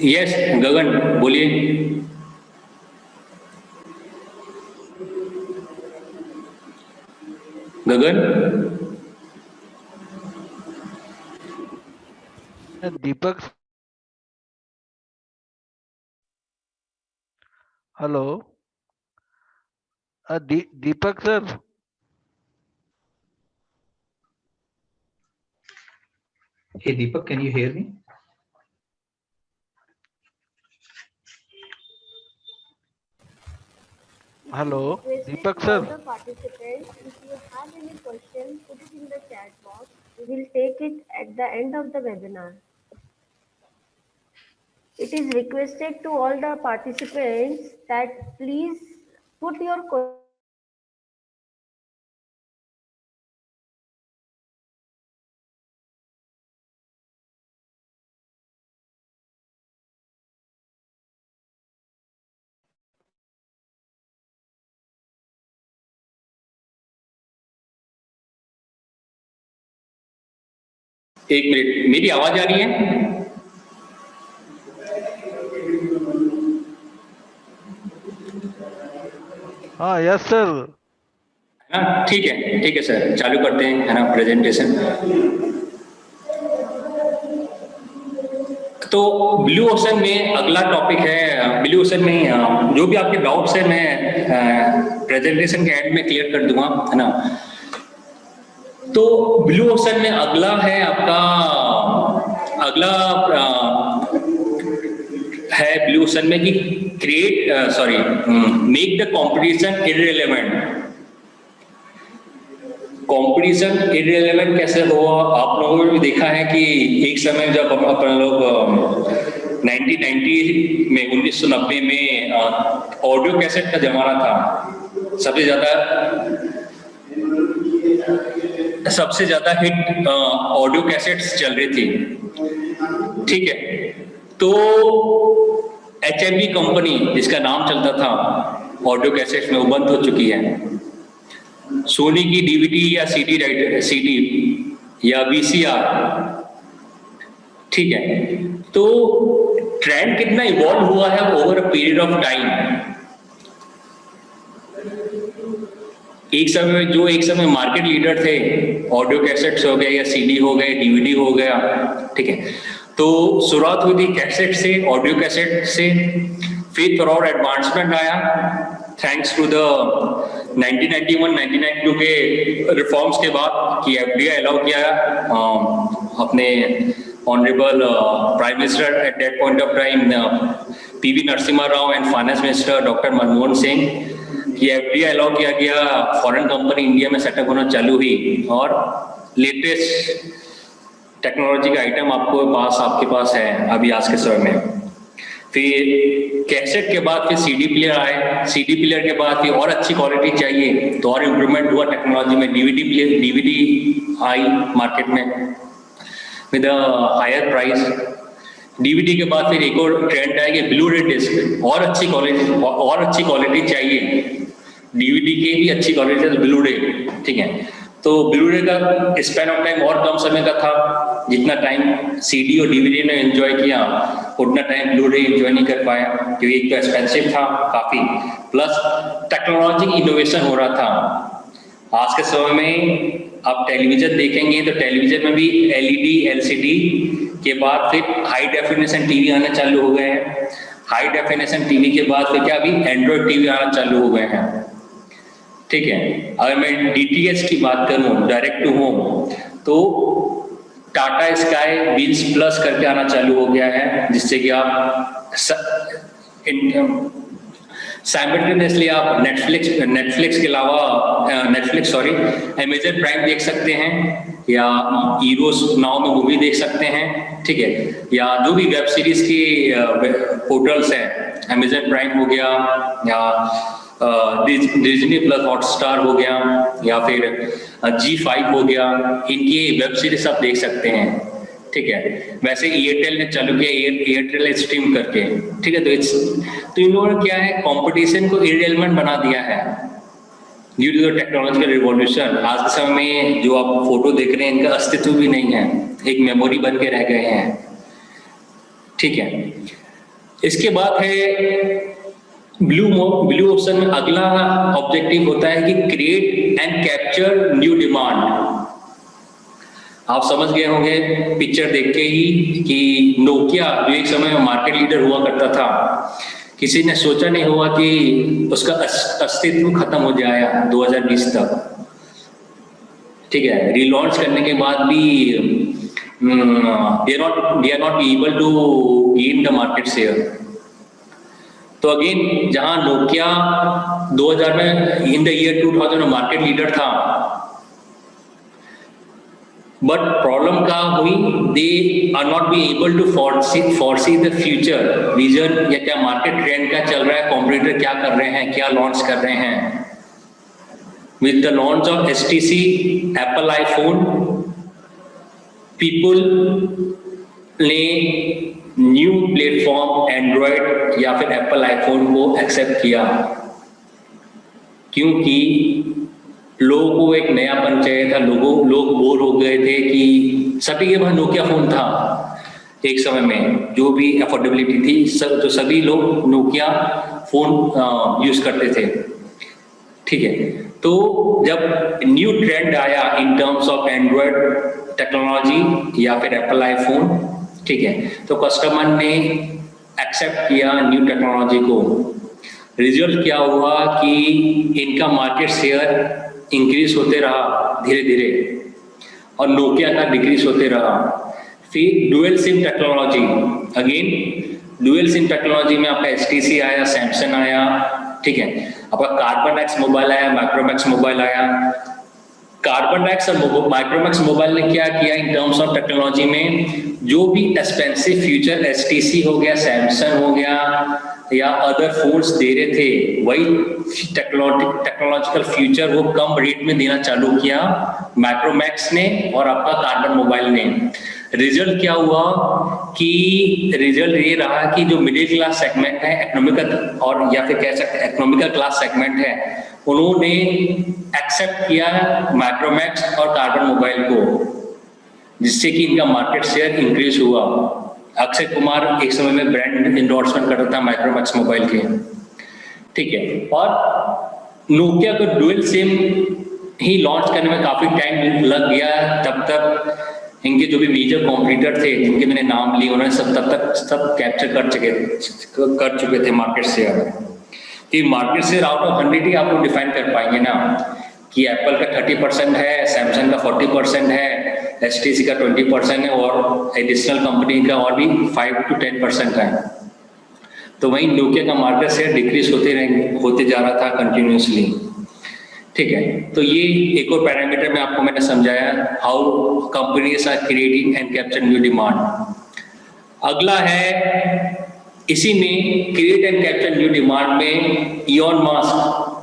यस गगन बोलिए। Gagan, Deepak, hello, Deepak sir. Hey Deepak, can you hear me? Hello Deepak sir. All the participants, if you have any questions, put it in the chat box. We will take it at the end of the webinar. It is requested to all the participants that please put your questions. एक मिनट, मेरी आवाज आ रही है? हाँ यस सर। है ना, ठीक है सर, चालू करते हैं, है ना, प्रेजेंटेशन। तो ब्लू ओशन में अगला टॉपिक है, ब्लू ओशन में जो भी आपके डाउट्स है मैं प्रेजेंटेशन के एंड में क्लियर कर दूंगा, है ना। तो ब्लू ओशन में अगला है आपका, अगला है ब्लू ओशन में कि make the competition irrelevant. Competition irrelevant कैसे हुआ? आप लोगों ने भी देखा है कि एक समय जब अपन लोग 1990 में 1990 में ऑडियो कैसेट का जमाना था, सबसे ज्यादा हिट ऑडियो कैसेट्स चल रही थी, ठीक है। तो HMV कंपनी जिसका नाम चलता था ऑडियो कैसेट्स में, वो बंद हो चुकी है। सोनी की DVD या CD या VCR, ठीक है। तो ट्रेंड कितना इवॉल्व हुआ है over a period of time. एक समय मार्केट लीडर थे, ऑडियो कैसेट्स हो गए या CD हो गए, DVD हो गया, ठीक है। तो शुरुआत हुई थी कैसेट से, ऑडियो कैसेट से, फिर थोड़ा और एडवांसमेंट आया थैंक्स टू द 1991-1992 के रिफॉर्म्स के बाद कि FDA अलाउ किया अपने honourable prime minister at that point of time PV Narasimha Rao and finance minister doctor Manmohan Singh, कि FDA अलाउ किया गया, फॉरेन कंपनी इंडिया में सेटअप होना चालू हुई और लेटेस्ट टेक्नोलॉजी का आइटम आपके पास है अभी आज के समय में। फिर कैसेट के बाद फिर CD प्लेयर आए, CD प्लेयर के बाद फिर और अच्छी क्वालिटी चाहिए तो और इम्प्रूवमेंट हुआ टेक्नोलॉजी में, DVD आई मार्केट में विद हायर प्राइस। DVD के बाद फिर एक और ट्रेंड आया कि ब्लू रे डिस्क, और अच्छी क्वालिटी चाहिए, DVD की भी अच्छी क्वालिटी है ब्लू रे, ठीक है। तो ब्लू रे का स्पैन ऑफ टाइम और कम समय का था, जितना टाइम CD और DVD ने एंजॉय किया उतना टाइम ब्लू रे एंजॉय नहीं कर पाया, क्योंकि एक तो एक्सपेंसिव था काफी, प्लस टेक्नोलॉजी इनोवेशन हो रहा था। आज के समय में आप टेलीविजन देखेंगे तो टेलीविजन में भी एलईडी एलसीडी के बाद फिर हाई डेफिनेशन टीवी आना चालू हो गए हैं। हाई डेफिनेशन टीवी के बाद फिर क्या अभी एंड्रॉयड टीवी आना चालू हो गए हैं। ठीक है, अगर मैं डीटीएच की बात करूं डायरेक्ट टू होम, तो टाटा स्काई बिल्स प्लस करके आना चालू हो गया है, जिससे कि आप साइमल्टेनियसली आप नेटफ्लिक्स के अलावा अमेजन प्राइम देख सकते हैं, या ईरोस नाउ में मूवी देख सकते हैं। ठीक है, या जो भी वेब सीरीज के पोर्टल्स हैं, अमेजन प्राइम हो गया, या डिज्नी प्लस हॉटस्टार हो गया, या फिर G5 हो गया, इनकी वेब सीरीज आप देख सकते हैं। ठीक है, वैसे एयरटेल ने चालू किया एयरटेल स्ट्रीम करके। ठीक है, तो इन लोगों ने क्या है, कंपटीशन को इररिलेवेंट बना दिया है due to the technological revolution. आज के समय में जो आप फोटो देख रहे हैं, इनका अस्तित्व भी नहीं है, एक मेमोरी बन के रह गए हैं। ठीक है, इसके बाद है ब्लू ओशन में अगला ऑब्जेक्टिव होता है कि create and capture new demand. आप समझ गए होंगे पिक्चर देख के ही कि नोकिया जो एक समय में मार्केट लीडर हुआ करता था, किसी ने सोचा नहीं हुआ कि उसका अस्तित्व खत्म हो जाएगा 2020 तक। ठीक है, रिलॉन्च करने के बाद भी they are not able to gain the market share। तो अगेन जहां नोकिया 2000 में इन द ईयर 2000 में मार्केट लीडर था, बट प्रॉब्लम क्या हुई, they are not be able to foresee the future vision, या क्या मार्केट ट्रेंड क्या चल रहा है, कॉम्पिटिटर क्या कर रहे हैं, क्या लॉन्च कर रहे हैं। With the launch of HTC Apple iPhone, people ने न्यू प्लेटफॉर्म एंड्रॉयड या फिर एप्पल आईफोन को एक्सेप्ट किया, क्योंकि लोगों को एक नयापन चाहिए था। लोग बोर हो गए थे कि सभी के पास नोकिया फोन था एक समय में, जो भी अफोर्डेबिलिटी थी, तो सभी लोग नोकिया फोन यूज करते थे। ठीक है, तो जब न्यू ट्रेंड आया इन टर्म्स ऑफ एंड्रॉयड टेक्नोलॉजी या फिर एप्पल आईफोन, ठीक है, तो कस्टमर ने एक्सेप्ट किया न्यू टेक्नोलॉजी को। रिजल्ट क्या हुआ कि इनका मार्केट शेयर इंक्रीज होते रहा धीरे धीरे, और नोकिया का डिक्रीज होते रहा। फिर dual SIM technology, again dual SIM technology में आपका HTC आया, सैमसंग आया। ठीक है, आपका कार्बन एक्स मोबाइल आया, माइक्रोमैक्स मोबाइल आया। कार्बन एक्स और माइक्रोमैक्स मोबाइल ने क्या किया इन टर्म्स ऑफ टेक्नोलॉजी में, जो भी एक्सपेंसिव फ्यूचर HTC हो गया, सैमसंग हो गया, या अदर फोन्स दे रहे थे, वही टेक्नोलॉजिकल फ्यूचर वो कम रेट में देना चालू किया माइक्रोमैक्स ने और आपका कार्बन मोबाइल ने। रिजल्ट क्या हुआ कि रिजल्ट ये रहा कि जो मिडिल क्लास सेगमेंट है, इकोनॉमिकल, और या फिर कह सकते हैं इकोनॉमिकल क्लास सेगमेंट है, उन्होंने एक्सेप्ट किया माइक्रोमैक्स और कार्बन मोबाइल को, जिससे कि इनका मार्केट शेयर इंक्रीज हुआ। अक्षय कुमार एक समय में ब्रांड इंडोर्समेंट कर रहा था माइक्रोमैक्स मोबाइल के। ठीक है, और नोकिया को डुअल सिम ही लॉन्च करने में काफी टाइम लग गया। तब तक इनके जो भी मेजर कॉम्पिटिटर थे, जिनके मैंने नाम लिए, उन्होंने तब तक कैप्चर कर चुके थे मार्केट शेयर। कि मार्केट शेयर आउट ऑफ 100 ही आप लोग डिफाइन कर पाएंगे ना, कि एप्पल का 30% है, सैमसंग का 40% है, HTC का 20% है, और एडिशनल कंपनी का और भी 5 to 10% है। तो वहीं नोकिया का मार्केट शेयर डिक्रीज होते जा रहा था कंटिन्यूसली। ठीक है, तो ये एक और पैरामीटर में आपको मैंने समझाया, how companies are creating and capture new demand. अगला है इसी में create and capture new demand में इलॉन मस्क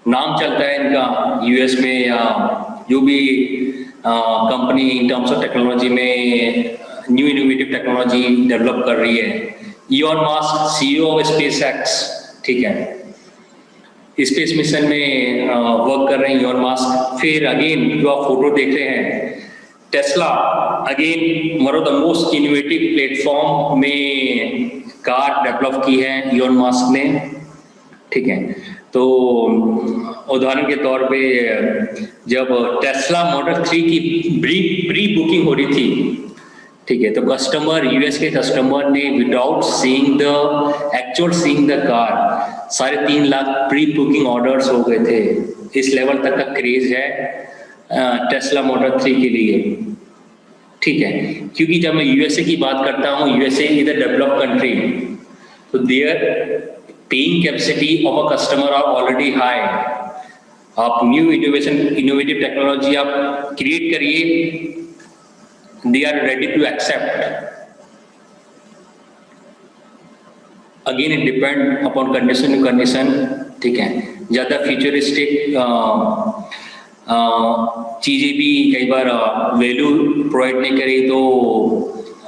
नाम चलता है इनका, यूएस में या जो भी company in terms of technology में न्यू इनोवेटिव टेक्नोलॉजी डेवलप कर रही है। Elon Musk CEO of SpaceX, ठीक है, स्पेस मिशन में वर्क कर रहे हैं इलॉन मस्क। फिर अगेन जो आप फोटो देख रहे हैं, Tesla, again one of the most innovative platform में कार डेवलप की है इलॉन मस्क ने। ठीक है, तो उदाहरण के तौर पे जब टेस्ला मॉडल 3 की प्री बुकिंग हो रही थी, ठीक है, तो कस्टमर, यूएस के कस्टमर ने without seeing the actual seeing the car 3.5 lakh pre booking orders हो गए थे। इस लेवल तक का क्रेज है टेस्ला मॉडल 3 के लिए, ठीक है। क्योंकि जब मैं यूएसए की बात करता हूँ, USA is a developed country, तो there paying capacity of a customer are already high. आप न्यू इनोवेटिव टेक्नोलॉजी आप क्रिएट करिए, they are ready to accept. Again it depend upon condition to condition, ठीक है। ज़्यादा फ्यूचरिस्टिक चीज़ें भी कई बार वैल्यू प्रोवाइड नहीं करी तो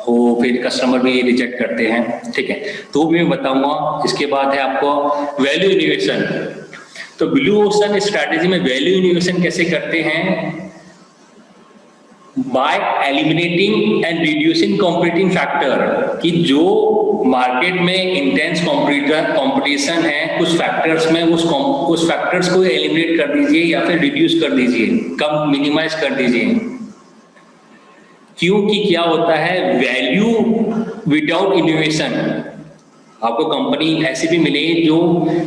वो फिर कस्टमर भी रिजेक्ट करते हैं, ठीक है। तो भी मैं बताऊंगा। इसके बाद है आपको वैल्यू इनोवेशन। तो ब्लू ओशन स्ट्रैटेजी में वैल्यू इनोवेशन कैसे करते हैं? Bye eliminating and reducing competing factor, कि जो मार्केट में इंटेंस कंपटीशन है, कुछ फैक्टर्स में उस फैक्टर्स को एलिमिनेट कर दीजिए या फिर रिड्यूस कर दीजिए, कम मिनिमाइज कर दीजिए। क्योंकि क्या होता है, वैल्यू विदाउट इनोवेशन, आपको कंपनी ऐसी भी मिले जो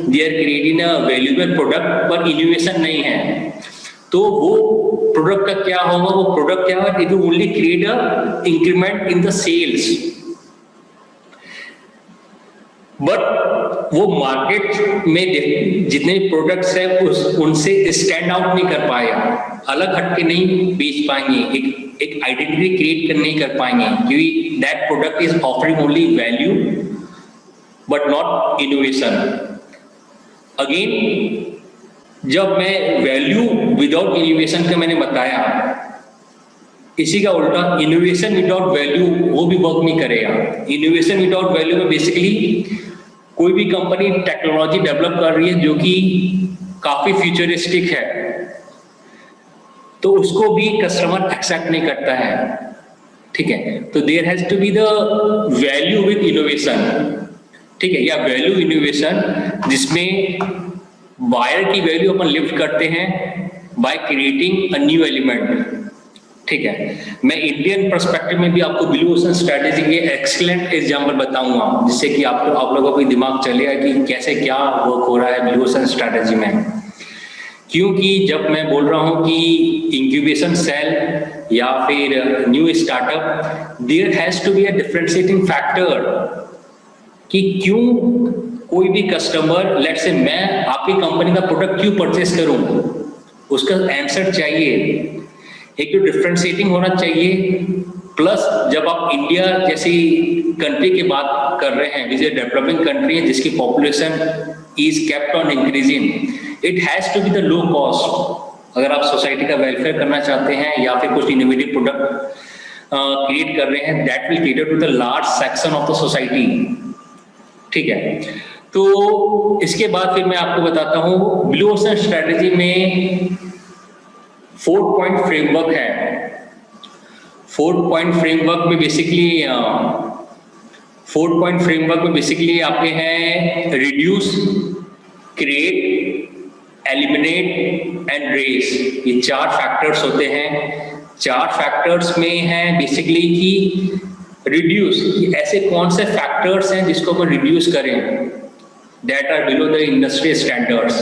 they are creating a valuable product पर इनोवेशन नहीं है, तो वो प्रोडक्ट का क्या होगा? वो प्रोडक्ट क्या होगा? It will only create a increment in the sales, but वो मार्केट में जितने प्रोडक्ट्स है उनसे स्टैंड आउट नहीं कर पाएगा, अलग हटके नहीं बेच पाएंगे, एक आइडेंटिटी क्रिएट नहीं कर पाएंगे, क्योंकि that product is offering only value but not innovation. Again जब मैं वैल्यू विदाउट इनोवेशन का मैंने बताया, इसी का उल्टा इनोवेशन विदाउट वैल्यू वो भी वर्क नहीं करेगा। इनोवेशन विदाउट वैल्यू में बेसिकली कोई भी कंपनी टेक्नोलॉजी डेवलप कर रही है जो कि काफी फ्यूचरिस्टिक है, तो उसको भी कस्टमर एक्सेप्ट नहीं करता है, ठीक है। तो there has to be the value with innovation, ठीक है, या वैल्यू इनोवेशन जिसमें बायर की वैल्यू अपन लिफ्ट करते हैं by creating a new element, ठीक है। मैं इंडियन पर्सपेक्टिव में भी आपको ब्लू ओशन स्ट्रेटेजी के एक्सीलेंट एग्जांपल बताऊंगा, जिससे कि आप लोगों को दिमाग चलेगा कि कैसे क्या वर्क हो रहा है ब्लू ओशन स्ट्रेटेजी में। क्योंकि जब मैं बोल रहा हूं कि इंक्यूबेशन सेल या फिर new startup, there has to be a differentiating factor, कि क्यों कोई भी कस्टमर, लेट से मैं आपकी कंपनी का प्रोडक्ट क्यों परचेस करूं, उसका आंसर चाहिए। एक तो डिफरेंशिएटिंग होना चाहिए, प्लस जब आप इंडिया जैसी कंट्री की बात कर रहे हैं, विच इज डेवलपिंग कंट्री है जिसकी population is kept on increasing, it has to be the low cost. अगर आप सोसाइटी का वेलफेयर करना चाहते हैं या फिर कुछ इनोवेटिव प्रोडक्ट क्रिएट कर रहे हैं, that will cater to the large section of the society, ठीक है। तो इसके बाद फिर मैं आपको बताता हूं ब्लू ओशन स्ट्रेटेजी में 4 पॉइंट फ्रेमवर्क है। 4 पॉइंट फ्रेमवर्क में बेसिकली आपके हैं reduce, create, eliminate and raise. ये 4 फैक्टर्स होते हैं। 4 फैक्टर्स में है बेसिकली कि रिड्यूस, ऐसे कौन से फैक्टर्स हैं जिसको अपन रिड्यूस करें, that are below the industry standards.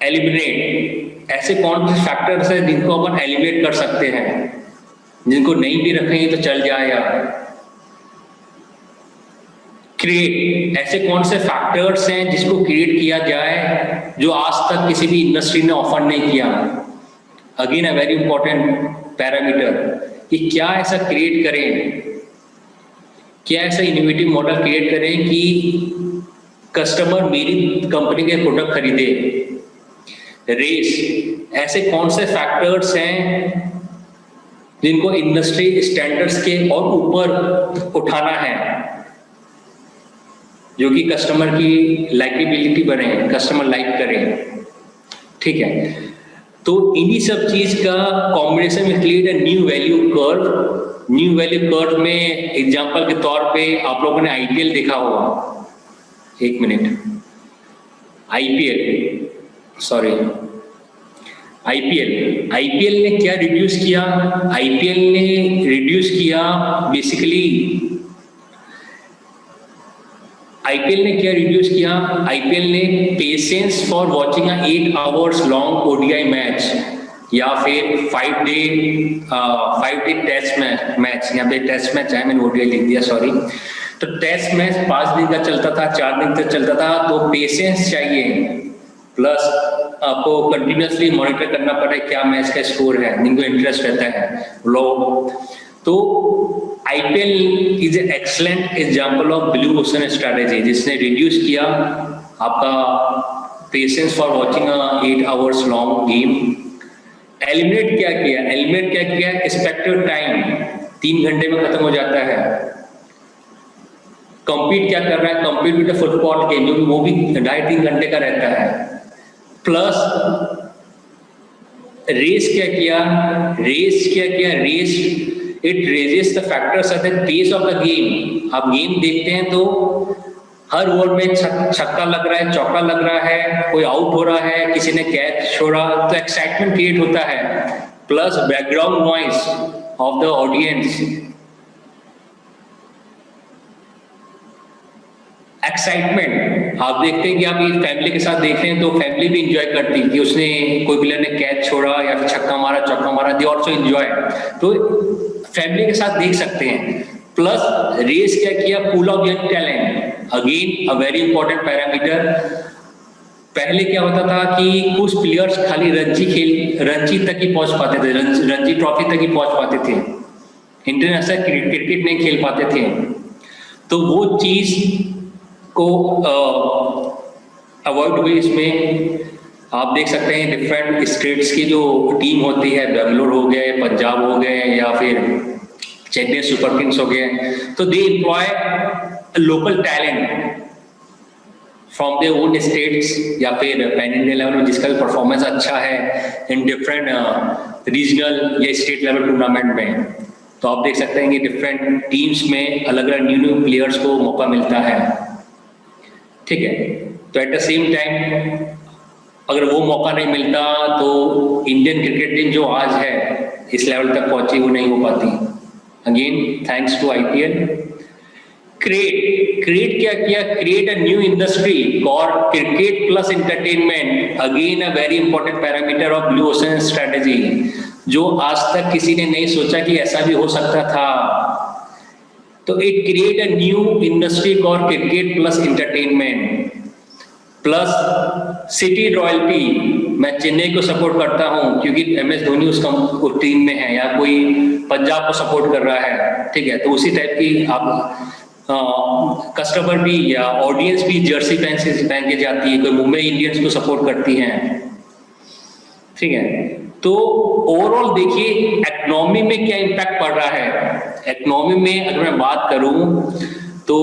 Eliminate, ऐसे कौन से फैक्टर्स हैं जिनको अपन एलिमिनेट कर सकते हैं, जिनको नहीं भी रखेंगे तो चल जाएगा। क्रिएट, ऐसे कौन से फैक्टर्स हैं जिसको क्रिएट किया जाए जो आज तक किसी भी इंडस्ट्री ने ऑफर नहीं किया। Again a very important parameter, कि क्या ऐसा क्रिएट करें, क्या ऐसा इनोवेटिव मॉडल क्रिएट करें कि कस्टमर मेरी कंपनी के प्रोडक्ट खरीदे। रेस, ऐसे कौन से फैक्टर्स हैं जिनको इंडस्ट्री स्टैंडर्ड्स के और ऊपर उठाना है, जो कि कस्टमर की लाइकेबिलिटी बने, कस्टमर लाइक करें, ठीक है। तो इन्हीं सब चीज का कॉम्बिनेशन में create a new value curve. New value curve में एग्जांपल के तौर पे आप लोगों ने आईपीएल देखा होगा, एक मिनट, आईपीएल सॉरी, आईपीएल ने क्या रिड्यूस किया? आईपीएल ने रिड्यूस किया बेसिकली, आईपीएल ने क्या रिड्यूस किया? आईपीएल ने patience for watching 8 hours long ODI match या फिर 5 डे टेस्ट मैच, यहाँ पे टेस्ट मैच है, मैंने ओडीआई लिख दिया, सॉरी। तो टेस्ट मैच 5 दिन का चलता था, 4 दिन तक चलता था, तो पेशेंस चाहिए, प्लस आपको कंटिन्यूअसली मॉनिटर करना पड़े क्या मैच का स्कोर है, जिनको इंटरेस्ट रहता है लोग। तो IPL is a excellent example of blue ocean strategy, जिसने रिड्यूस किया आपका patience for watching 8 hours long game. Eliminate क्या किया? एक्सपेक्टेड टाइम 3 घंटे में खत्म हो जाता है। कंपीट क्या कर रहा है? कंपीट विद फुटबॉल गेम, जो वो भी 2.5-3 घंटे का रहता है। प्लस रेस क्या किया? Raise it raises the factors at the pace of the game. आप गेम देखते हैं तो हर ओवर में छक्का लग रहा है, चौका लग रहा है, कोई आउट हो रहा है, किसी ने कैच छोड़ा, तो एक्साइटमेंट क्रिएट होता है। Plus background noise of the audience, excitement. आप देखते हैं कि आप ये फैमिली के साथ देख रहे हैं तो फैमिली भी इंजॉय करती है कि उसने, कोई प्लेयर ने कैच छोड़ा या फिर छक्का मारा, चौका मारा, दे आल्सो एंजॉय, तो फैमिली के साथ देख सकते हैं। प्लस रेस क्या किया? Pool of young talent, again a very important parameter. पहले क्या होता था कि कुछ प्लेयर्स खाली रणजी तक ही पहुंच पाते थे, रणजी ट्रॉफी तक ही पहुंच पाते थे, इंटरनेशनल क्रिकेट नहीं खेल पाते थे। तो वो चीज को अवॉइड हुई इसमें। आप देख सकते हैं डिफरेंट स्टेट्स की जो टीम होती है, बेंगलोर हो गए, पंजाब हो गए, या फिर चेन्नई सुपर किंग्स हो गए, तो they employ local talent from their own states या फिर पैन इंडिया लेवल में जिसका भी परफॉर्मेंस अच्छा है इन डिफरेंट रीजनल या स्टेट लेवल टूर्नामेंट में। तो आप देख सकते हैं कि डिफरेंट टीम्स में अलग अलग न्यू प्लेयर्स को मौका मिलता है, ठीक है। तो एट द सेम टाइम अगर वो मौका नहीं मिलता तो इंडियन क्रिकेट टीम जो आज है इस लेवल तक पहुंची, वो नहीं हो पाती। Again thanks to IPL. Create क्या किया? क्रिएट अ न्यू इंडस्ट्री और cricket plus entertainment, again a very important parameter of blue ocean strategy, जो आज तक किसी ने नहीं सोचा कि ऐसा भी हो सकता था। तो it create a new industry call cricket plus entertainment plus city royalty. मैं चेन्नई को सपोर्ट करता हूं क्योंकि एमएस धोनी उस टीम में है, या कोई पंजाब को सपोर्ट कर रहा है, ठीक है। तो उसी टाइप की आप कस्टमर भी या ऑडियंस भी जर्सी पहन के जाती है, कोई मुंबई इंडियंस को सपोर्ट करती है, ठीक है। तो ओवरऑल देखिए इकोनॉमी में क्या इम्पैक्ट पड़ रहा है। इकोनॉमी में अगर मैं बात करूं तो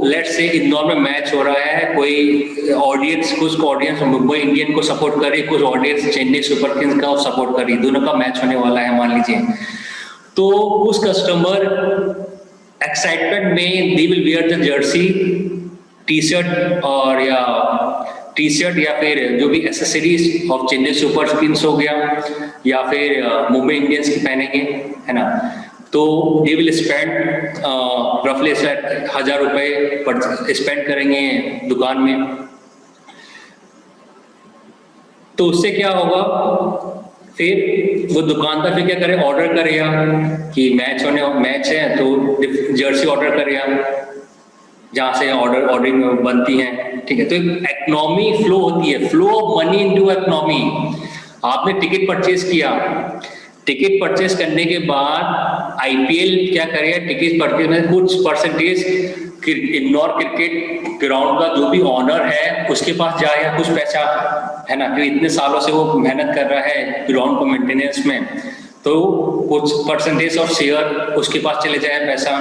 लेट्स से इंदौर में मैच हो रहा है, कोई ऑडियंस, कुछ ऑडियंस मुंबई इंडियन को सपोर्ट कर रही है, कुछ ऑडियंस चेन्नई सुपर किंग्स का सपोर्ट कर रही है, दोनों का मैच होने वाला है मान लीजिए। तो उस कस्टमर एक्साइटमेंट में they will where the Jersey, T shirt या फिर जो भी accessories of Chennai super Kings हो गया या फिर मुंबई इंडियंस की पहनेंगे, है ना। तो दे विल स्पेंड रफली 1,000 रुपए स्पेंड करेंगे दुकान में। तो उससे क्या होगा, फिर वो दुकानदार फिर क्या करे, ऑर्डर करेगा कि मैच है तो जर्सी ऑर्डर करेगा जहां से ऑर्डरिंग बनती है, ठीक है। तो इकोनॉमी फ्लो होती है, flow of money into economy. आपने टिकट परचेज किया, टिकट परचेज करने के बाद आईपीएल क्या करेगा, टिकट परचेज में कुछ परसेंटेज इंदौर क्रिकेट ग्राउंड का जो भी ऑनर है उसके पास जाएगा, कुछ पैसा, है ना, क्योंकि इतने सालों से वो मेहनत कर रहा है ग्राउंड को मेंटेनेंस में, तो कुछ परसेंटेज ऑफ शेयर उसके पास चले जाए पैसा।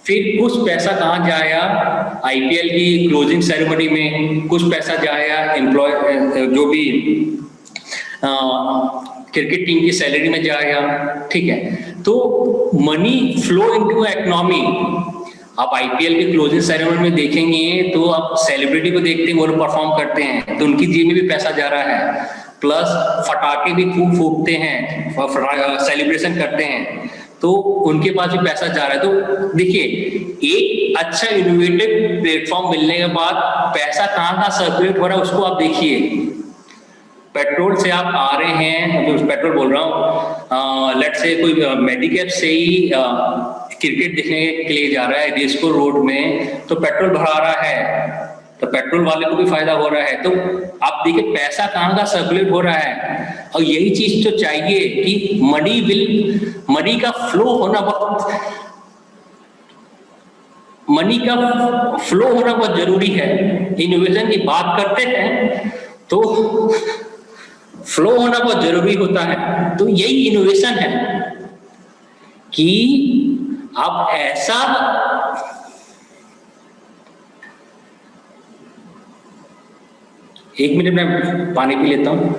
फिर कुछ पैसा कहाँ जाएगा, आईपीएल की क्लोजिंग सेरेमनी में कुछ पैसा जाएगा एम्प्लॉय जो भी क्रिकेट टीम की सैलरी में जाएगा, ठीक है। तो मनी फ्लो इनटू इकोनॉमी। आप आईपीएल के क्लोजिंग सेरेमनी में देखेंगे तो आप सेलिब्रिटी को देखते हैं, वो लोग परफॉर्म करते हैं तो उनकी जेब में भी पैसा जा रहा है, प्लस फटाके भी खूब फूकते हैं और सेलिब्रेशन करते हैं तो उनके पास भी पैसा जा रहा है। तो देखिए, एक अच्छा इनोवेटिव प्लेटफॉर्म मिलने के बाद पैसा कहाँ सर्कुलेट हो रहा है उसको आप देखिए। पेट्रोल से आप आ रहे हैं, पेट्रोल बोल रहा हूँ, लेट्स से कोई मेडिकेप से ही क्रिकेट देखने के लिए जा रहा है डिस्को रोड में, तो पेट्रोल भरा रहा है तो पेट्रोल वाले को भी फायदा हो रहा है। तो आप देखिए पैसा कहाँ का सर्कुलेट हो रहा है, और यही चीज तो चाहिए कि मनी का फ्लो होना बहुत जरूरी है। इनोवेशन की बात करते हैं तो फ्लो होना बहुत जरूरी होता है। तो यही इनोवेशन है कि आप ऐसा एक मिनट में पानी पी लेता हूं।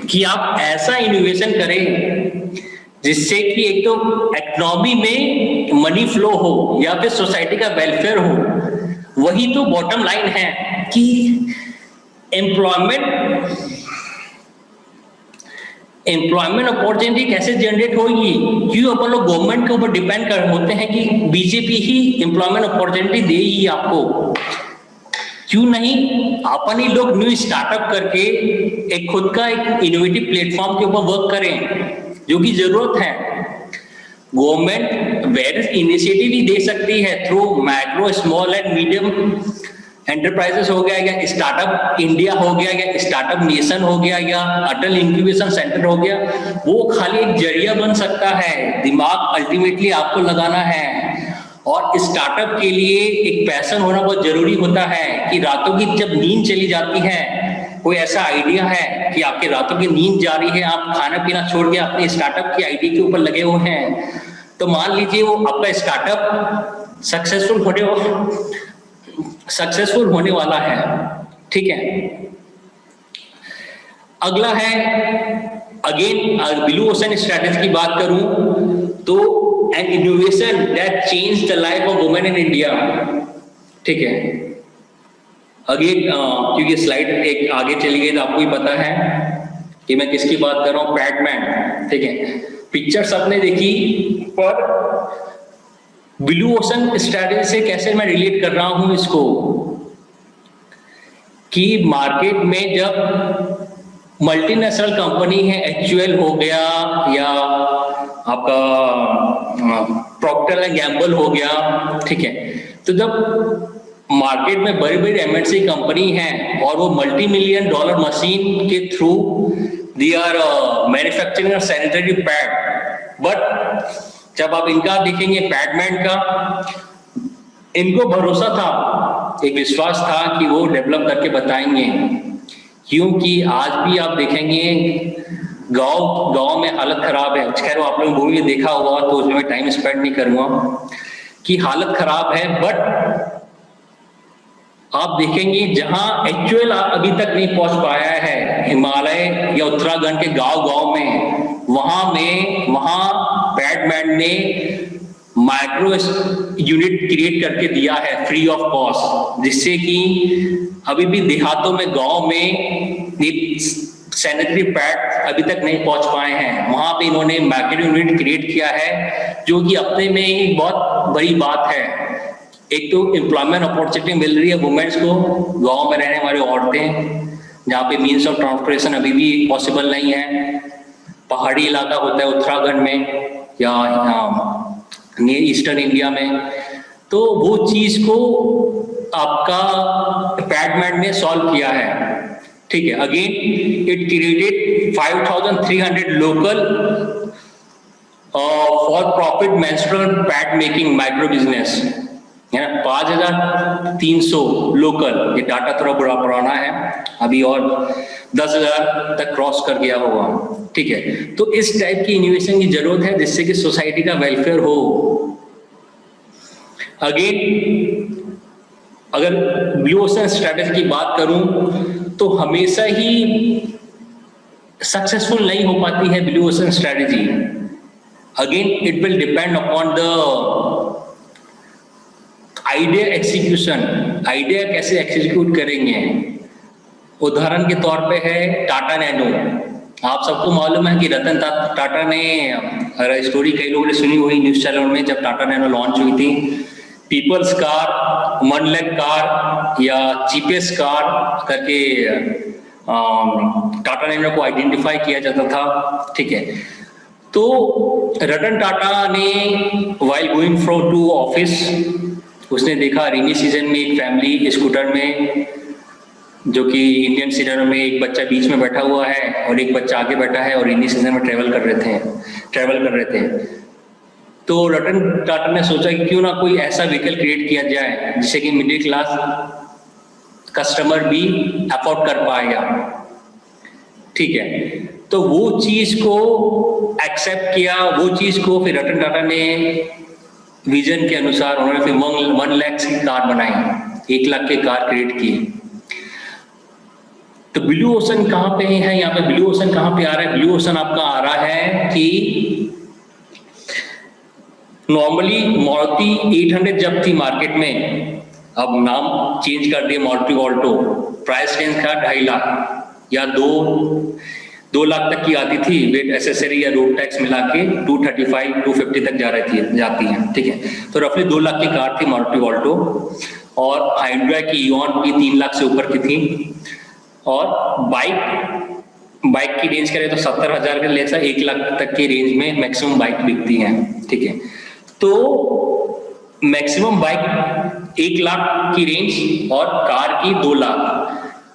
कि आप ऐसा इनोवेशन करें जिससे कि एक तो इकोनॉमी में मनी फ्लो हो या फिर सोसाइटी का वेलफेयर हो। वही तो बॉटम लाइन है कि एम्प्लॉयमेंट अपॉर्चुनिटी कैसे जनरेट होगी। क्यों अपन लोग गवर्नमेंट के ऊपर डिपेंड कर होते हैं कि बीजेपी ही एम्प्लॉयमेंट अपॉर्चुनिटी देगी आपको, क्यों नहीं अपन ही लोग न्यू स्टार्टअप करके एक खुद का एक इनोवेटिव प्लेटफॉर्म के ऊपर वर्क करें, जो कि जरूरत है। गवर्नमेंट वेरियस इनिशिएटिव भी दे सकती है through micro small and medium enterprises हो गया, या स्टार्टअप इंडिया हो गया, या स्टार्टअप नेशन हो गया, या अटल इंक्यूबेशन सेंटर हो गया। वो खाली एक जरिया बन सकता है, दिमाग अल्टीमेटली आपको लगाना है। और स्टार्टअप के लिए एक पैशन होना बहुत जरूरी होता है कि रातों की जब नींद चली जाती है, कोई ऐसा आइडिया है कि आपके रातों की नींद जा रही है, आप खाना पीना छोड़ के अपने स्टार्टअप की आइडिया के ऊपर लगे हुए हैं, तो मान लीजिए वो आपका स्टार्टअप सक्सेसफुल होने वाला है। ठीक है, अगला है अगेन ब्लू ओशन स्ट्रैटेजी की बात करूं तो N innovation that change the life of women in India. ठीक है, अगेन क्योंकि स्लाइड एक आगे चली गई तो आपको ही पता है कि मैं किसकी बात कर रहा हूं, पैडमैन। ठीक है, पिक्चर सबने देखी, पर ब्लू ओशन स्ट्रैटेजी से कैसे मैं रिलेट कर रहा हूं इसको, कि मार्केट में जब मल्टीनेशनल कंपनी है, HUL हो गया या आपका प्रॉक्टर एंड गैम्बल हो गया, ठीक है, तो जब मार्केट में बड़ी बड़ी MNC कंपनी है और वो $multi-million मशीन के through they are manufacturing sanitary pad, but जब आप इनका देखेंगे पैडमैन का, इनको भरोसा था, एक विश्वास था कि वो डेवलप करके बताएंगे। क्योंकि आज भी आप देखेंगे गांव में हालत खराब है। खैर आप लोगों ने मूवी में देखा होगा तो उसमें मैं टाइम स्पेंड नहीं करूंगा कि हालत खराब है, बट आप देखेंगे जहां HUL अभी तक नहीं पहुंच पाया है, हिमालय या उत्तराखंड के गांव में, वहां पैडमैन ने माइक्रो यूनिट क्रिएट करके दिया है फ्री ऑफ कॉस्ट, जिससे कि अभी भी देहातों में, गांव में सैनिटरी पैड अभी तक नहीं पहुंच पाए हैं। वहां पे इन्होंने माइक्रो यूनिट क्रिएट किया है, जो कि अपने में ही बहुत बड़ी बात है। एक तो एम्प्लॉयमेंट अपॉर्चुनिटी मिल रही है वुमेन्स को, गांव में रहने वाली औरतें, जहाँ पे मीन्स ऑफ ट्रांसपोर्टेशन अभी भी पॉसिबल नहीं है। पहाड़ी इलाका होता है उत्तराखंड में या नियर ईस्टर्न इंडिया में, तो वो चीज को आपका पैडमैन ने सॉल्व किया है। ठीक है, again it created 5300 local for profit menstrual pad making micro business, 5300 local. ये डाटा थोड़ा बड़ा पुराना है, अभी और 10,000 तक क्रॉस कर गया होगा। ठीक है, तो इस टाइप की इनोवेशन की जरूरत है जिससे कि सोसाइटी का वेलफेयर हो। अगेन अगर अगर ब्लू ओशन स्ट्रैटेजी की बात करूं तो हमेशा ही सक्सेसफुल नहीं हो पाती है blue ocean strategy. Again it will depend upon the idea execution, idea कैसे एग्जीक्यूट करेंगे। उदाहरण के तौर पे है टाटा नैनो। आप सबको मालूम है कि रतन टाटा ने, स्टोरी कई लोगों ने सुनी हुई न्यूज चैनल में, जब टाटा नैनो लॉन्च हुई थी, पीपल्स कार, 1 लाख कार या चीपेस्ट कार करके टाटा नैनो को आइडेंटिफाई किया जाता था। ठीक है, तो रतन टाटा ने while going from to office, उसने देखा रेनी सीजन में एक फैमिली स्कूटर में, जो कि इंडियन सीजन में एक बच्चा बीच में बैठा हुआ है और एक बच्चा आगे बैठा है और रेनी सीजन में ट्रेवल कर रहे थे। तो रतन टाटा ने सोचा कि क्यों ना कोई ऐसा व्हीकल क्रिएट किया जाए जिससे कि मिडिल क्लास कस्टमर भी अफोर्ड कर पाएगा। ठीक है, तो वो चीज को एक्सेप्ट किया, वो चीज को फिर रतन टाटा ने विजन के अनुसार उन्होंने फिर 1 लाख की कार बनाई, 1 लाख की कार क्रिएट की। तो ब्लू ओशन कहां पे है? यहाँ पे ब्लू ओशन कहां पे आ रहा है? ब्लू ओशन आपका आ रहा है कि नॉर्मली मारुति 800 जब थी मार्केट में, अब नाम चेंज कर दिया मारुति ऑल्टो, प्राइस रेंज था 2.5 लाख या 2 लाख तक की आती थी, वेट एसेसरी या रोड टैक्स मिला के 235 250 तक जाती है। ठीक है, तो रफली 2 लाख की कार थी मारुति ऑल्टो, और हाइंडई की ईऑन भी 3 लाख से ऊपर की थी। और बाइक की रेंज करें तो 70,000 के लेकर 1 लाख तक की रेंज में मैक्सिमम बाइक बिकती हैं। ठीक है, तो मैक्सिमम बाइक 1 लाख की रेंज और कार की 2 लाख।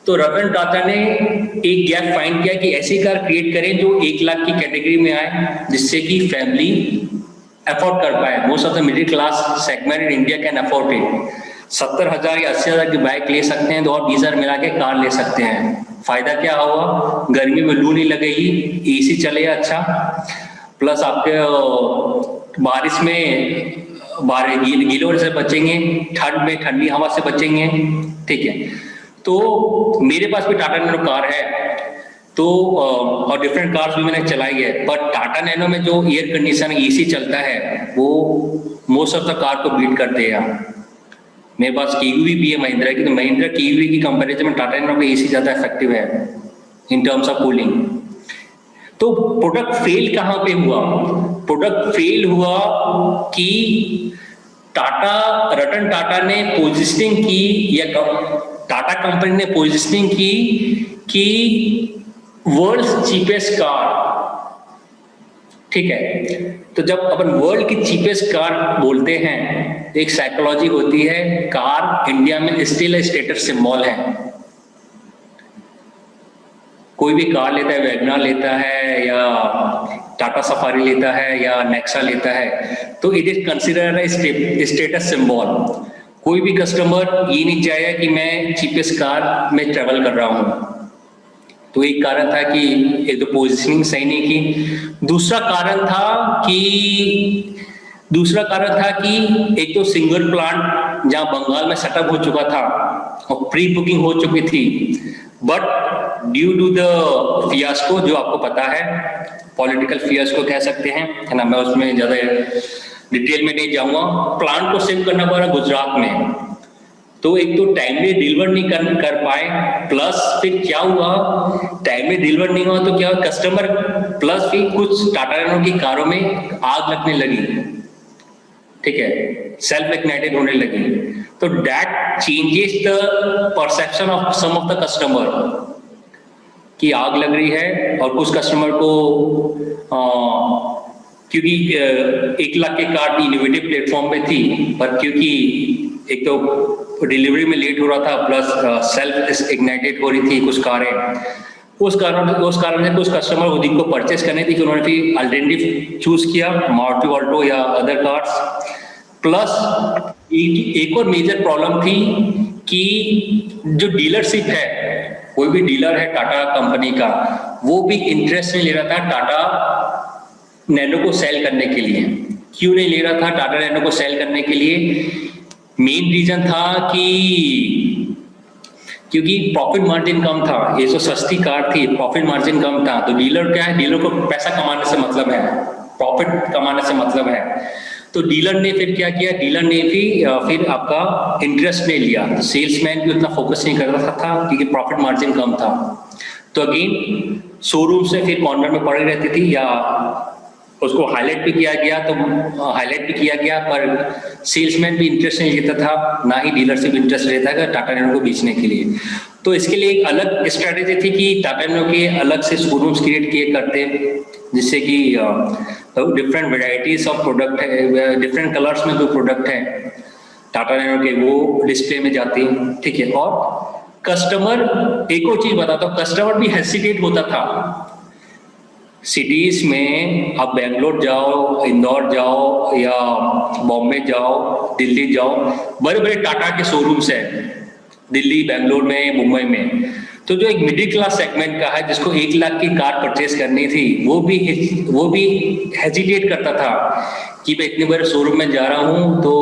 तो रतन टाटा ने एक गैप फाइंड किया कि ऐसी कार क्रिएट करें जो 1 लाख की कैटेगरी में आए, जिससे कि फैमिली अफोर्ड कर पाए। Most of the middle class segment in India can afford it. 70,000 या 80,000 की बाइक ले सकते हैं तो और 20,000 मिला के कार ले सकते हैं। फायदा क्या होगा? गर्मी में लू नहीं लगेगी, एसी चलेगा अच्छा, प्लस आपके बारिश में गीलों से बचेंगे, ठंड में ठंडी हवा से बचेंगे। ठीक है, तो मेरे पास भी टाटा नैनो कार है, तो और डिफरेंट कार्स भी मैंने चलाई है, पर टाटा नैनो में जो एयर कंडीशन एसी चलता है वो मोस्ट ऑफ द कार को बीट करते हैं। मेरे पास KUV भी है महिंद्रा की, तो महिंद्रा KUV की कंपैरिजन में टाटा नैनो का एसी ज्यादा इफेक्टिव है इन टर्म्स ऑफ कूलिंग। तो प्रोडक्ट फेल कहां पे हुआ? प्रोडक्ट फेल हुआ कि रतन टाटा ने पोजिशनिंग की, या टाटा कंपनी ने पोजिशनिंग की कि वर्ल्ड्स चीपेस्ट कार। ठीक है, तो जब अपन वर्ल्ड की चीपेस्ट कार बोलते हैं, एक साइकोलॉजी होती है, कार इंडिया में स्टिल स्टेटस सिंबल है। कोई भी कार लेता है, वैगनर लेता है या टाटा सफारी लेता है या नेक्सा लेता है, तो it is considered status symbol. कोई भी कस्टमर ये नहीं चाहेगा कि मैं चीपेस्ट कार में ट्रेवल कर रहा हूं। तो एक कारण था कि एक तो पोजीशनिंग सही नहीं की, दूसरा कारण था कि एक तो सिंगल प्लांट जहां बंगाल में सेटअप हो चुका था और प्री बुकिंग हो चुकी थी, but due to the fiasco, जो आपको पता है पॉलिटिकल फियास्को कह सकते हैं, है ना, मैं उसमें ज्यादा डिटेल में नहीं जाऊंगा, प्लांट को शिफ्ट करना पड़ा गुजरात में। तो एक तो टाइमली डिलीवर नहीं कर पाए, प्लस फिर क्या हुआ, टाइमली डिलीवर नहीं हुआ तो क्या हुआ, कस्टमर प्लस फिर कुछ टाटा नैनो की कारों में आग लगने लगी। ठीक है, सेल्फ इग्नाइटेड होने लगी। तो that changes the perception of some of the customer कि आग लग रही है, और कुछ कस्टमर को क्योंकि 1 लाख की कार इनोवेटिव प्लेटफॉर्म पे थी, पर क्योंकि एक तो डिलीवरी में लेट हो रहा था, प्लस सेल्फ इग्नाइटेड हो रही थी कुछ कारें, उस कारण से कुछ कस्टमर को परचेस करनी थी कि उन्होंने फिर अल्टरनेटिव चूज किया, मारुति ऑल्टो या अदर कार्स। प्लस एक और मेजर प्रॉब्लम थी कि जो डीलरशिप है, कोई भी डीलर है टाटा कंपनी का, वो भी इंटरेस्ट नहीं ले रहा था टाटा नैनो को सेल करने के लिए। क्यों नहीं ले रहा था टाटा नैनो को सेल करने के लिए? मेन रीजन था कि क्योंकि प्रॉफिट मार्जिन कम था, ये जो सस्ती कार थी प्रॉफिट मार्जिन कम था, तो डीलर क्या है, डीलर को पैसा कमाने से मतलब है, प्रॉफिट कमाने से मतलब है। तो डीलर ने फिर क्या किया, डीलर ने भी फिर आपका इंटरेस्ट नहीं लिया, तो सेल्समैन भी उतना फोकस नहीं कर रहा था क्योंकि प्रॉफिट मार्जिन कम था। तो अगेन शोरूम से फिर कॉर्नर में पड़ी रहती थी, या उसको हाईलाइट भी किया गया, तो हाईलाइट भी किया गया, पर सेल्समैन भी इंटरेस्ट नहीं लेता था, ना ही डीलरशिप इंटरेस्ट लेता था टाटा नैनो को बेचने के लिए। तो इसके लिए एक अलग स्ट्रेटेजी थी कि टाटा नैनो के अलग से शोरूम्स क्रिएट किए करते, जिससे कि डिफरेंट वेराइटीज ऑफ प्रोडक्ट है, डिफरेंट कलर्स में जो प्रोडक्ट है टाटा नैनो के वो डिस्प्ले में जाती है, ठीक है। और कस्टमर, एक और चीज बताता हूँ, कस्टमर भी हेसिटेट होता था। सिटीज में आप बेंगलोर जाओ, इंदौर जाओ, या बॉम्बे जाओ, दिल्ली जाओ, बड़े बड़े टाटा के शोरूम्स हैं दिल्ली, बेंगलोर में, मुंबई में। तो जो एक मिडिल क्लास सेगमेंट का है जिसको 1 लाख की कार परचेज करनी थी, वो भी हेजिटेट करता था कि मैं इतने बड़े शोरूम में जा रहा हूँ तो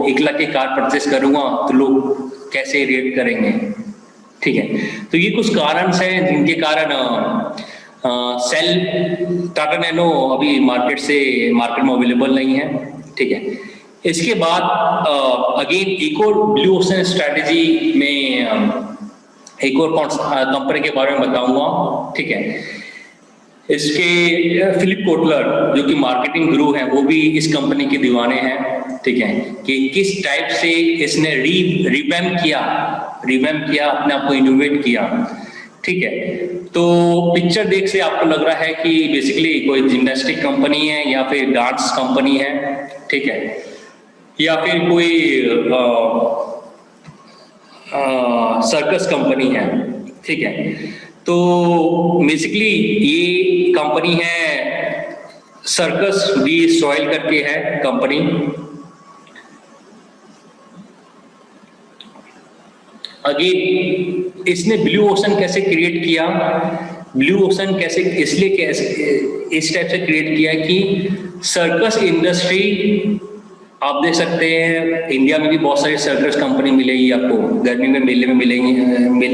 1 लाख की कार परचेज करूंगा तो लोग कैसे रेट करेंगे, ठीक है। तो ये कुछ कारण हैं जिनके कारण सेल टाटा नैनो अभी मार्केट में अवेलेबल नहीं है, ठीक है। इसके बाद अगेन एक और ब्लू ओशन स्ट्रैटेजी में एक और कंपनी के बारे में बताऊंगा, ठीक है। इसके फिलिप कोटलर जो कि मार्केटिंग गुरु हैं, वो भी इस कंपनी के दीवाने हैं, ठीक है, कि किस टाइप से इसने रिवैम्प किया, अपने आप को इनोवेट किया, ठीक है। तो पिक्चर देख से आपको लग रहा है कि बेसिकली कोई जिम्नास्टिक कंपनी है या फिर डांस कंपनी है, ठीक है, या फिर कोई सर्कस कंपनी है, ठीक है। तो बेसिकली ये कंपनी है सर्कस डी सॉइल करके है कंपनी। अगेन इसने ब्लू ओशन कैसे क्रिएट किया, ब्लू ओशन कैसे इस टाइप से क्रिएट किया कि सर्कस इंडस्ट्री, आप देख सकते हैं इंडिया में भी बहुत सारी सर्कस कंपनी मिलेगी आपको, गर्मी में मेले में मिलेंगी,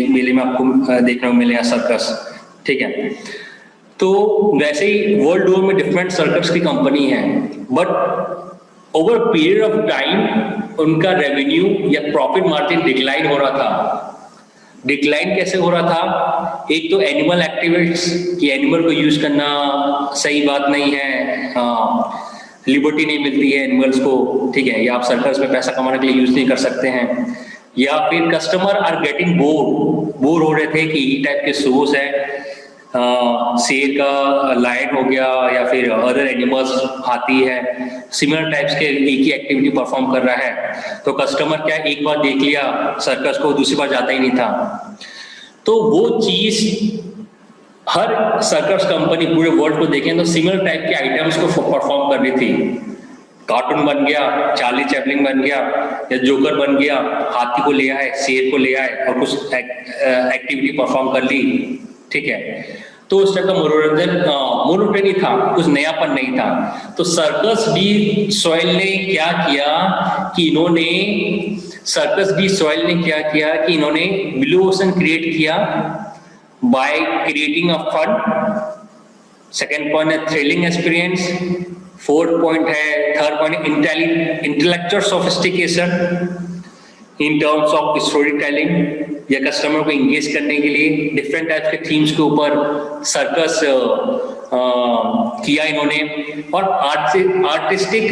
मेले में आपको देखने को मिलेगा सर्कस, ठीक है। तो वैसे ही वर्ल्ड ओवर में डिफरेंट सर्कस की कंपनी है, but over period of time उनका रेवेन्यू या प्रॉफिट मार्जिन डिक्लाइन हो रहा था। डिक्लाइन कैसे हो रहा था, एक तो एनिमल एक्टिविटीज कि एनिमल को यूज करना सही बात नहीं है, लिबर्टी नहीं मिलती है एनिमल्स को, ठीक है, या आप सर्कस में पैसा कमाने के लिए यूज नहीं कर सकते हैं, या फिर कस्टमर आर गेटिंग बोर हो रहे थे कि ये टाइप के शोज है, शेर का लायन हो गया या फिर अदर एनिमल्स, हाथी है, सिमिलर टाइप्स के एक ही एक्टिविटी परफॉर्म कर रहा है, तो कस्टमर क्या एक बार देख लिया सर्कस को, दूसरी बार जाता ही नहीं था। तो वो चीज हर सर्कस कंपनी पूरे वर्ल्ड को देखें तो सिमिलर टाइप के आइटम्स को परफॉर्म कर रही थी। कार्टून बन गया, चार्ली चैपलिन बन गया, या जोकर बन गया, हाथी को ले आए, शेर को ले आए और कुछ एक्टिविटी परफॉर्म कर ली, ठीक है। तो उस टाइप का मोनोटोनी था, कुछ नयापन नहीं था। तो सर्कस डी सॉइल ने क्या किया कि इन्होंने ब्लू ओशन क्रिएट किया by creating a fun, second point है thrilling experience, fourth point है, third point intellectual sophistication in terms of storytelling, या कस्टमर को इंगेज करने के लिए डिफरेंट टाइप्स के थीम्स के ऊपर सर्कस किया इन्होंने। और artistic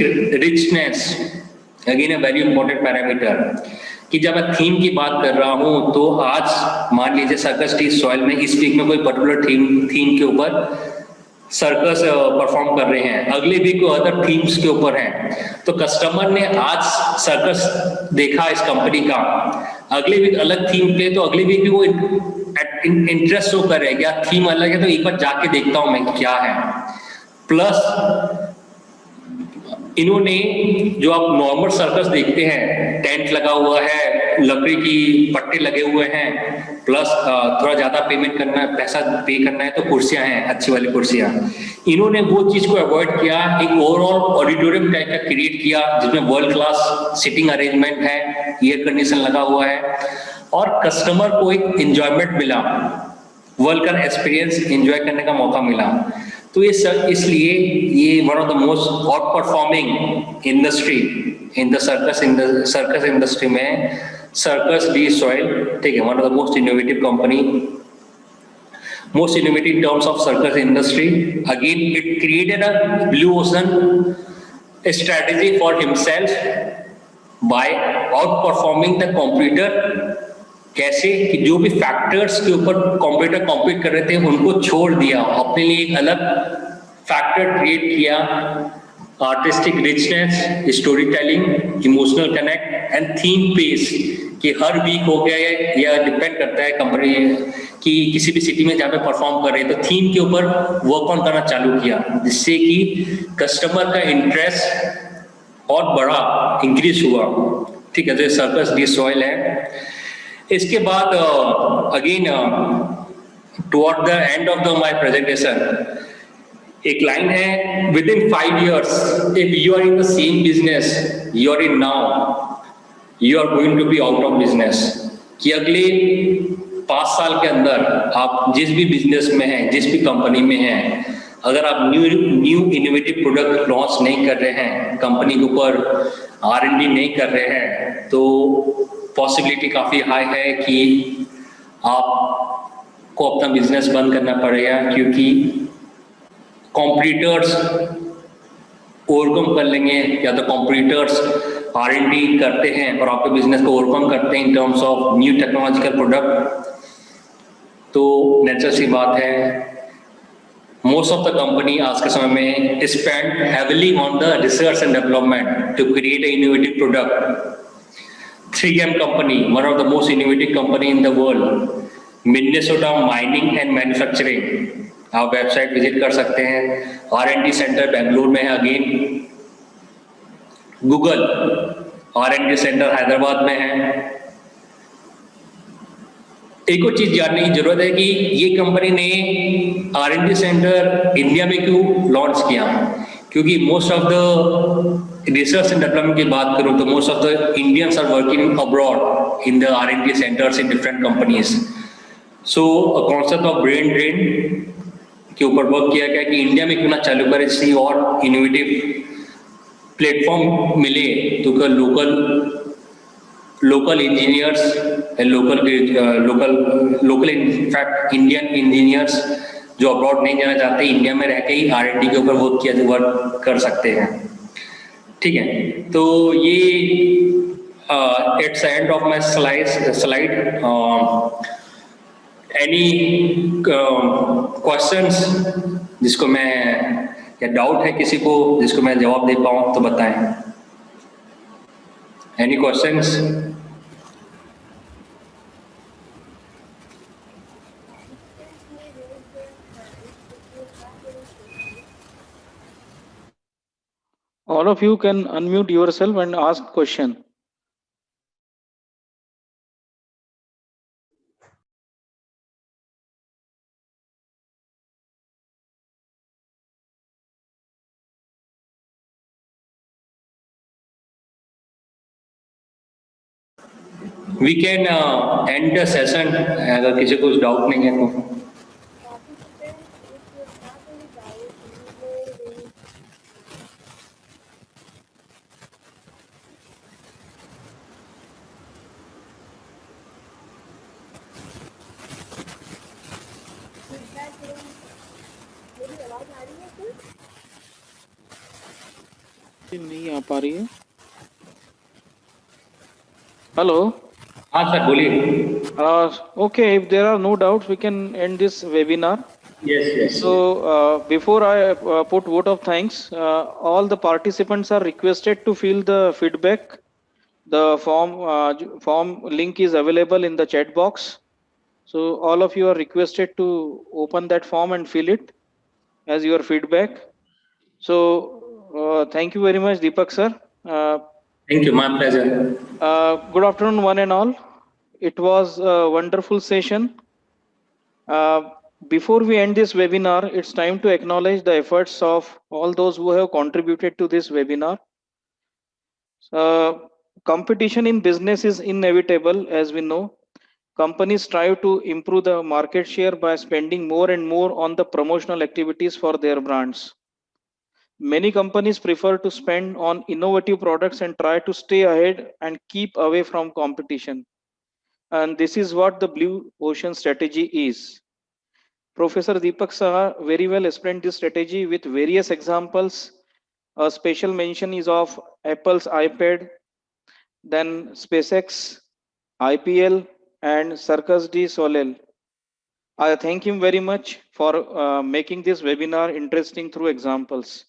richness, again a very important parameter, कि जब मैं थीम की बात कर रहा हूं तो आज मान लीजिए सर्कस डी सॉइल में इस वीक में कोई पर्टिकुलर थीम के ऊपर सर्कस परफॉर्म कर रहे हैं, अगले वीक को अदर थीम्स के ऊपर हैं, तो कस्टमर ने आज सर्कस देखा इस कंपनी का, अगले वीक अलग थीम पे, तो अगले वीक भी वो इंटरेस्ट शो करेगा, थीम अलग है तो एक बार जाके देखता हूं मैं क्या है। प्लस इन्होंने जो आप नॉर्मल सर्कस देखते हैं, टेंट लगा हुआ है, लकड़ी की पट्टे लगे हुए हैं, प्लस थोड़ा ज्यादा पेमेंट करना है, पैसा पे करना है, तो कुर्सियां हैं, अच्छी वाली कुर्सियां। इन्होंने वो चीज को अवॉइड किया, एक ओवरऑल ऑडिटोरियम टाइप का क्रिएट किया जिसमें वर्ल्ड क्लास सिटिंग अरेंजमेंट है, एयर कंडीशन लगा हुआ है, और कस्टमर को एक एंजॉयमेंट मिला, वर्ल्ड का एक्सपीरियंस एंजॉय करने का मौका मिला। तो ये सब इसलिए ये one of the most out performing industry in the circus industry में सर्कस डी सॉइल, ठीक है, one of the most innovative company, most innovative in terms of circus industry. Again, it created a blue ocean strategy for himself by outperforming the competitor. कैसे कि जो भी फैक्टर्स के ऊपर कंप्यूटर कॉम्पीट कर रहे थे उनको छोड़ दिया, अपने लिए एक अलग फैक्टर क्रिएट किया, artistic richness, story telling, emotional connect and theme pace, कि हर वीक हो गया है या डिपेंड करता है कंपनी कि किसी भी सिटी में जहाँ पे परफॉर्म कर रहे हैं तो थीम के ऊपर वर्क ऑन करना चालू किया, जिससे कि कस्टमर का इंटरेस्ट और बड़ा इंक्रीज हुआ, ठीक है। जो सर्कस डी सॉइल है। इसके बाद again toward the end of the my presentation एक लाइन है, within 5 years if you are in the same business you are in now, you are going to be out of business, कि अगले 5 साल के अंदर आप जिस भी बिजनेस में हैं, जिस भी कंपनी में हैं, अगर आप न्यू इनोवेटिव प्रोडक्ट लॉन्च नहीं कर रहे हैं, कंपनी के ऊपर R&D नहीं कर रहे हैं, तो पॉसिबिलिटी काफी हाई है कि आपको अपना बिजनेस बंद करना पड़ेगा, क्योंकि कॉम्पिटिटर्स ओवरकम कर लेंगे, या तो कॉम्पिटिटर्स R&D करते हैं और आपके बिजनेस को ओवरकम करते हैं इन terms of new technological product, तो नेचुरल सी बात है मोस्ट ऑफ द कंपनी आज के समय में spend heavily on the research and development to create a innovative product. 3M company, one of the most innovative company in the world, Minnesota Mining and Manufacturing, आप वेबसाइट विजिट कर सकते हैं। R&D सेंटर बेंगलुरु में है, again Google R&D centre Hyderabad में है। एक और चीज जानने की जरूरत है कि ये कंपनी ने R&D सेंटर इंडिया में क्यों लॉन्च किया, क्योंकि most of the research and development की बात करूं तो most of the Indians are working abroad in the R&D centres in different companies. So concept of brain drain के ऊपर वर्क किया गया कि इंडिया में क्यों ना चालू करें, किसी और इनोवेटिव प्लेटफॉर्म मिले तो क्या local engineers, local in fact Indian engineers जो अब्रॉड नहीं जाना चाहते, इंडिया में रह के ही R&D के ऊपर वर्क कर सकते हैं, ठीक है। तो ये it's end of my slide. Any questions जिसको मैं, या डाउट है किसी को जिसको मैं जवाब दे पाऊँ तो बताएं। Any questions? All of you can unmute yourself and ask question. We can end the session अगर किसी को डाउट नहीं है तो। नहीं आ पा रही है। हेलो। हाँ सर बोलिए। Okay, if there are no doubts, we can end this webinar. Yes. So before I put vote of thanks, all the participants are requested to fill the feedback. The form link is available in the chat box. So all of you are requested to open that form and fill it as your feedback. So thank you very much, Deepak sir. Thank you. My pleasure. Good afternoon, one and all. It was a wonderful session. Before we end this webinar, it's time to acknowledge the efforts of all those who have contributed to this webinar. Competition in business is inevitable, as we know. Companies strive to improve the market share by spending more and more on the promotional activities for their brands. Many companies prefer to spend on innovative products and try to stay ahead and keep away from competition. And this is what the Blue Ocean strategy is. Professor Deepak Saha very well explained this strategy with various examples. A special mention is of Apple's iPad, then SpaceX, IPL, and Circus du Soleil. I thank him very much for making this webinar interesting through examples.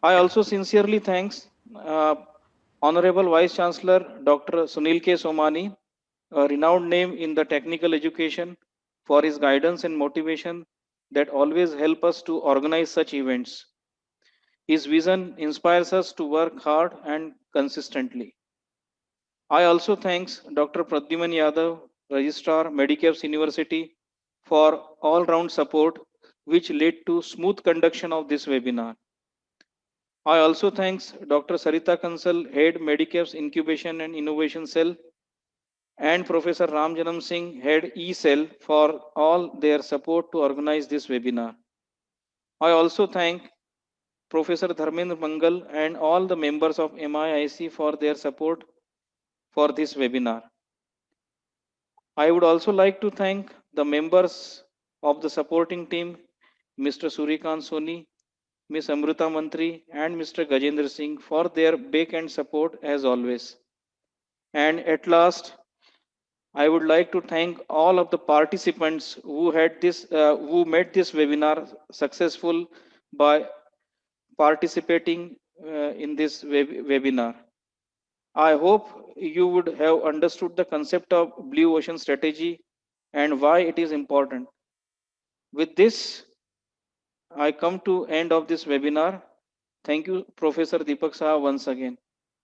I also sincerely thanks Honorable Vice Chancellor Dr. Sunil K. Somani, a renowned name in the technical education, for his guidance and motivation that always help us to organize such events. His vision inspires us to work hard and consistently. I also thanks Dr. Pradyuman Yadav, Registrar, Medicaps University, for all-round support which led to smooth conduction of this webinar. I also thanks Dr. Sarita Kansal, Head Medicaps Incubation and Innovation Cell, and Professor Ramjanam Singh, Head E-Cell, for all their support to organize this webinar. I also thank Professor Dharmendra Mangal and all the members of MIIC for their support for this webinar. I would also like to thank the members of the supporting team, Mr. Surikant Soni, Ms. Amrita Mantri, and Mr. Gajendra Singh for their back-end support as always. And at last, I would like to thank all of the participants who made this webinar successful by participating in this webinar. I hope you would have understood the concept of Blue Ocean strategy and why it is important. With this, I come to end of this webinar. Thank you, Professor Deepak Saha, once again.